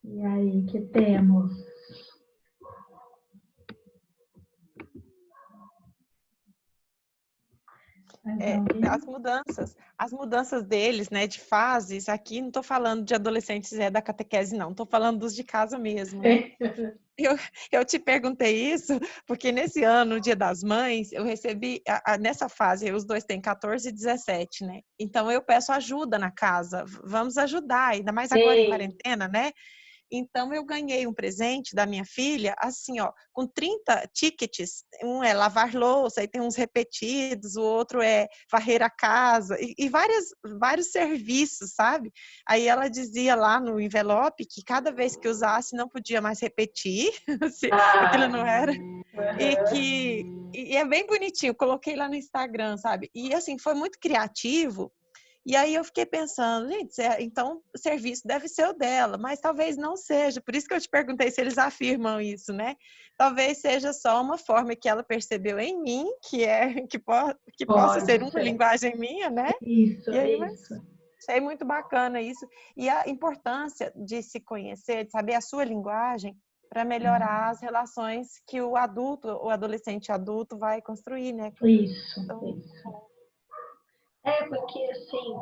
[SPEAKER 1] E aí, que temos?
[SPEAKER 6] As mudanças deles, né, de fases, aqui não estou falando de adolescentes da catequese, não, estou falando dos de casa mesmo, né? Eu te perguntei isso porque nesse ano, no Dia das Mães, eu recebi, nessa fase, os dois têm 14 e 17, né? Então eu peço ajuda na casa, vamos ajudar, ainda mais agora em quarentena, né? Então, eu ganhei um presente da minha filha, assim, ó, com 30 tickets. Um é lavar louça, aí tem uns repetidos, o outro é varrer a casa, e vários serviços, sabe? Aí ela dizia lá no envelope que cada vez que usasse não podia mais repetir, se aquilo não era. E é bem bonitinho, coloquei lá no Instagram, sabe? E assim, foi muito criativo. E aí eu fiquei pensando, gente, então o serviço deve ser o dela, mas talvez não seja. Por isso que eu te perguntei se eles afirmam isso, né? Talvez seja só uma forma que ela percebeu em mim, que possa ser uma linguagem minha, né?
[SPEAKER 1] Isso,
[SPEAKER 6] e aí,
[SPEAKER 1] isso.
[SPEAKER 6] Achei muito bacana isso. E a importância de se conhecer, de saber a sua linguagem, para melhorar as relações que o adolescente adulto vai construir, né?
[SPEAKER 1] Isso,
[SPEAKER 6] então,
[SPEAKER 1] isso. Porque assim,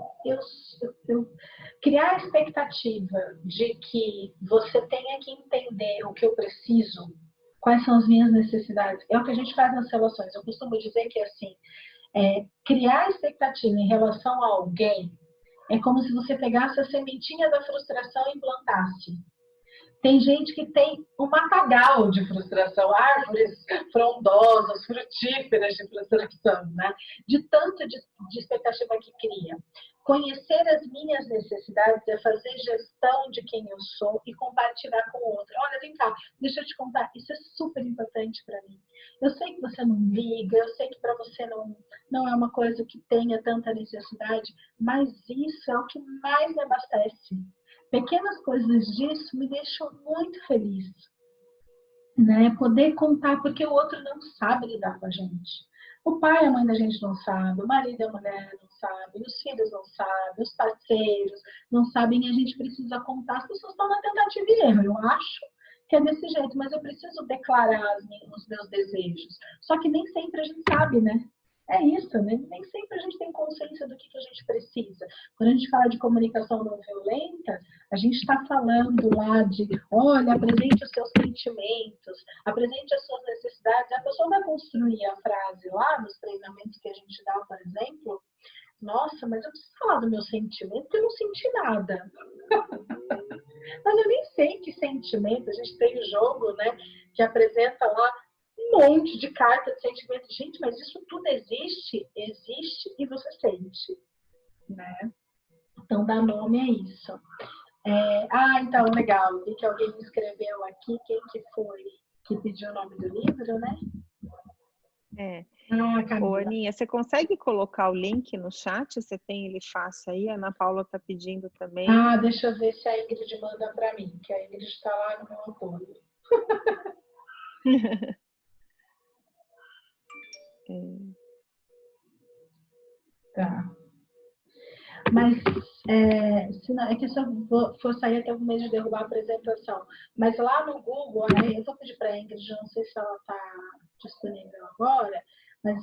[SPEAKER 1] eu criar a expectativa de que você tenha que entender o que eu preciso, quais são as minhas necessidades, é o que a gente faz nas relações. Eu costumo dizer que assim, criar a expectativa em relação a alguém é como se você pegasse a sementinha da frustração e plantasse. Tem gente que tem um matagal de frustração, árvores frondosas, frutíferas de frustração, né? De tanto de expectativa que cria. Conhecer as minhas necessidades é fazer gestão de quem eu sou e compartilhar com o outro. Olha, vem cá, deixa eu te contar, isso é super importante para mim. Eu sei que você não liga, eu sei que para você não é uma coisa que tenha tanta necessidade, mas isso é o que mais me abastece. Pequenas coisas disso me deixam muito feliz, né? Poder contar, porque o outro não sabe lidar com a gente. O pai e a mãe da gente não sabe, o marido e a mulher não sabem, os filhos não sabem, os parceiros não sabem, e a gente precisa contar. As pessoas estão na tentativa e erro, eu acho que é desse jeito, mas eu preciso declarar os meus desejos. Só que nem sempre a gente sabe, né? É isso, né? Nem sempre a gente tem consciência do que a gente precisa. Quando a gente fala de comunicação não violenta, a gente está falando lá de, olha, apresente os seus sentimentos, apresente as suas necessidades. A pessoa vai construir a frase lá nos treinamentos que a gente dá, por exemplo, nossa, mas eu preciso falar do meu sentimento, porque eu não senti nada. Mas eu nem sei que sentimento. A gente tem o jogo, né, que apresenta lá um monte de cartas de sentimento. Gente, mas isso tudo existe? Existe e você sente, né? Então, dar nome a isso. Então, legal. Vi que alguém me escreveu aqui. Quem que foi que pediu o nome do livro, né?
[SPEAKER 2] Ô, Aninha, você consegue colocar o link no chat? Você tem ele fácil aí? A Ana Paula está pedindo também.
[SPEAKER 1] Deixa eu ver se a Ingrid manda para mim, que a Ingrid está lá no meu apoio. Tá. Mas, se eu for sair, até com medo de derrubar a apresentação. Mas lá no Google, eu vou pedir para a Ingrid, não sei se ela está disponível agora, mas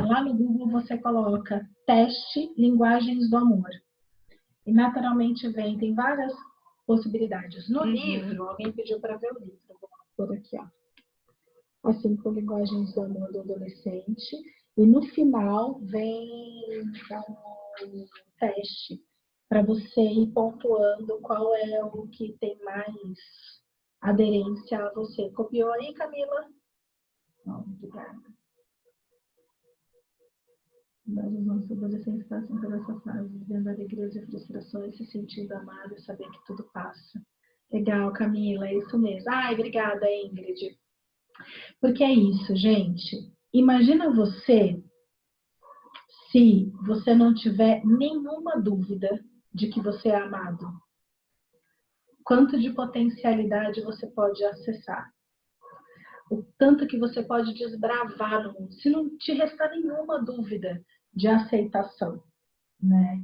[SPEAKER 1] lá no Google você coloca teste linguagens do amor. E naturalmente tem várias possibilidades. No livro, alguém pediu para ver o livro. Vou pôr aqui, ó. As 5 linguagens do amor do adolescente. E no final vem um teste para você ir pontuando qual é o que tem mais aderência a você. Copiou aí, Camila? Não, obrigada. Nós, os nossos adolescentes passam por essa fase, vivendo alegrias e frustrações, se sentindo amado e saber que tudo passa. Legal, Camila, é isso mesmo. Obrigada, Ingrid. Porque é isso, gente. Imagina você se você não tiver nenhuma dúvida de que você é amado. Quanto de potencialidade você pode acessar. O tanto que você pode desbravar no mundo. Se não te restar nenhuma dúvida de aceitação, né?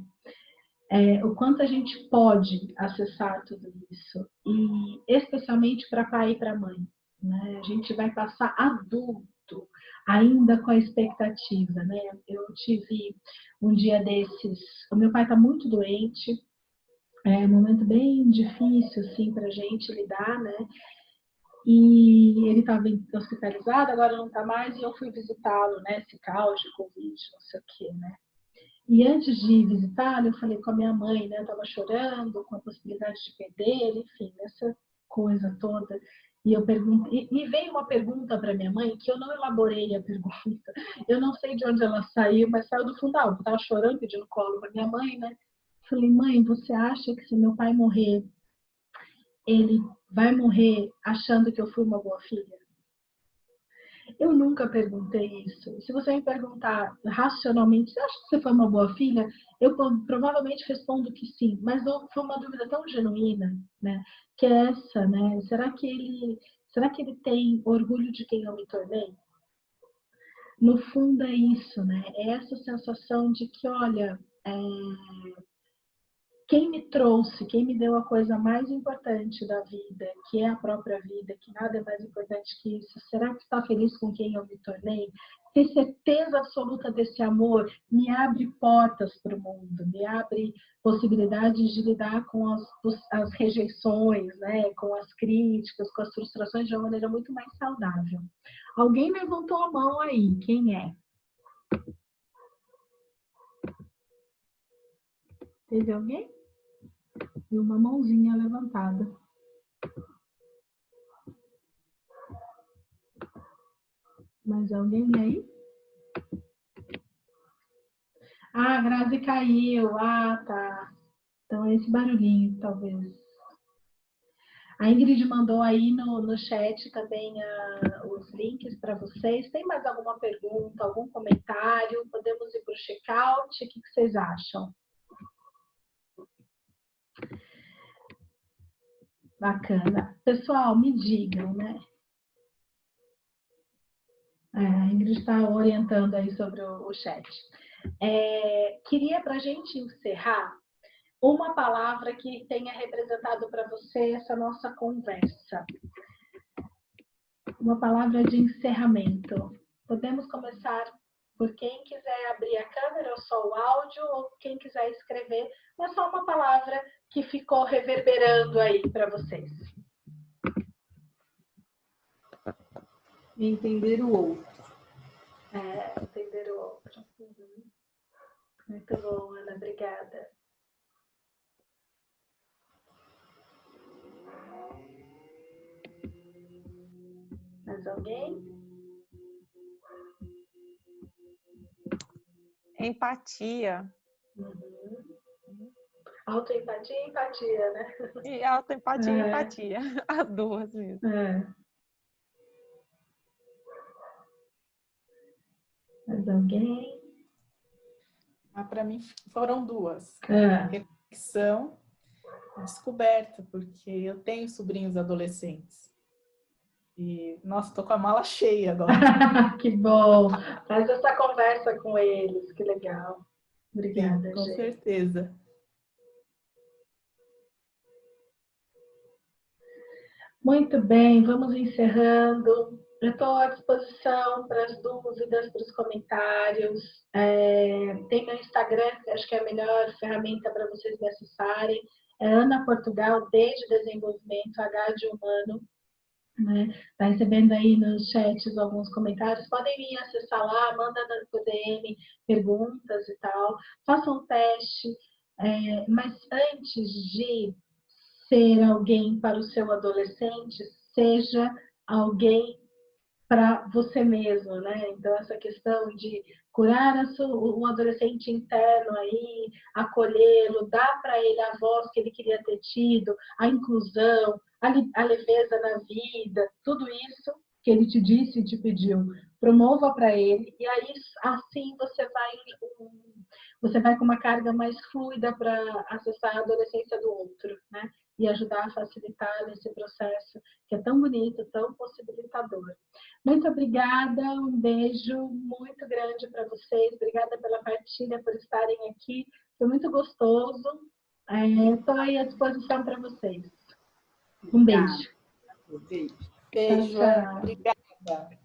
[SPEAKER 1] O quanto a gente pode acessar tudo isso. E especialmente para pai e para mãe. Né? A gente vai passar adulto ainda com a expectativa, né? Eu tive um dia desses, o meu pai está muito doente, é um momento bem difícil assim para a gente lidar, né? E ele estava hospitalizado, agora não está mais, e eu fui visitá-lo, né? Esse caos de Covid, não sei o quê, né? E antes de visitá-lo, eu falei com a minha mãe, né? Eu estava chorando com a possibilidade de perder ele, enfim, essa coisa toda. E eu perguntei, e veio uma pergunta para minha mãe que eu não elaborei a pergunta. Eu não sei de onde ela saiu, mas saiu do fundo. Eu estava chorando, pedindo colo para minha mãe, né? Falei, mãe, você acha que se meu pai morrer, ele vai morrer achando que eu fui uma boa filha? Eu nunca perguntei isso. Se você me perguntar racionalmente, você acha que você foi uma boa filha? Eu provavelmente respondo que sim, mas foi uma dúvida tão genuína, né? Que é essa, né? Será que ele tem orgulho de quem eu me tornei? No fundo é isso, né? É essa sensação de que, olha, quem me trouxe, quem me deu a coisa mais importante da vida, que é a própria vida, que nada é mais importante que isso, será que está feliz com quem eu me tornei? Ter certeza absoluta desse amor me abre portas para o mundo, me abre possibilidades de lidar com as rejeições, né? Com as críticas, com as frustrações de uma maneira muito mais saudável. Alguém levantou a mão aí, quem é? Teve alguém? E uma mãozinha levantada. Mais alguém aí? Ah, a Grazi caiu. Ah, tá. Então é esse barulhinho, talvez. A Ingrid mandou aí no chat também os links para vocês. Tem mais alguma pergunta, algum comentário? Podemos ir para o check-out? O que vocês acham? Bacana. Pessoal, me digam, né? A Ingrid está orientando aí sobre o chat. Queria, para a gente encerrar, uma palavra que tenha representado para você essa nossa conversa. Uma palavra de encerramento. Podemos começar por quem quiser abrir a câmera ou só o áudio, ou quem quiser escrever, mas só uma palavra que ficou reverberando aí para vocês.
[SPEAKER 5] Entender o outro.
[SPEAKER 1] Entender o outro. Uhum. Muito bom, Ana, obrigada. Mais alguém?
[SPEAKER 6] Empatia.
[SPEAKER 1] Uhum. Autoempatia e empatia, né?
[SPEAKER 6] E autoempatia e empatia. As duas mesmo.
[SPEAKER 1] Mais alguém?
[SPEAKER 3] Para mim foram duas. Reflexão e descoberta, porque eu tenho sobrinhos adolescentes. E, nossa, tô com a mala cheia agora.
[SPEAKER 1] Que bom! Faz essa conversa com eles, que legal. Obrigada,
[SPEAKER 3] Sim, com
[SPEAKER 1] gente.
[SPEAKER 3] certeza.
[SPEAKER 1] Muito bem, vamos encerrando. Eu estou à disposição para as dúvidas, para os comentários. Tem meu Instagram, que acho que é a melhor ferramenta para vocês me acessarem. É Ana Portugal, desde desenvolvimento, H de humano. Tá recebendo aí nos chats alguns comentários. Podem me acessar lá, manda no DM perguntas e tal. Façam um teste. Mas antes de ser alguém para o seu adolescente, seja alguém para você mesmo, né? Então, essa questão de curar o adolescente interno aí, acolhê-lo, dar para ele a voz que ele queria ter tido, a inclusão, a leveza na vida, tudo isso que ele te disse e te pediu, promova para ele, e aí assim você vai com uma carga mais fluida para acessar a adolescência do outro, né? E ajudar a facilitar esse processo que é tão bonito, tão possibilitador. Muito obrigada, um beijo muito grande para vocês, obrigada pela partilha, por estarem aqui, foi muito gostoso, estou aí à disposição para vocês. Um beijo.
[SPEAKER 3] Beijo,
[SPEAKER 1] Tchau, tchau.
[SPEAKER 3] Obrigada.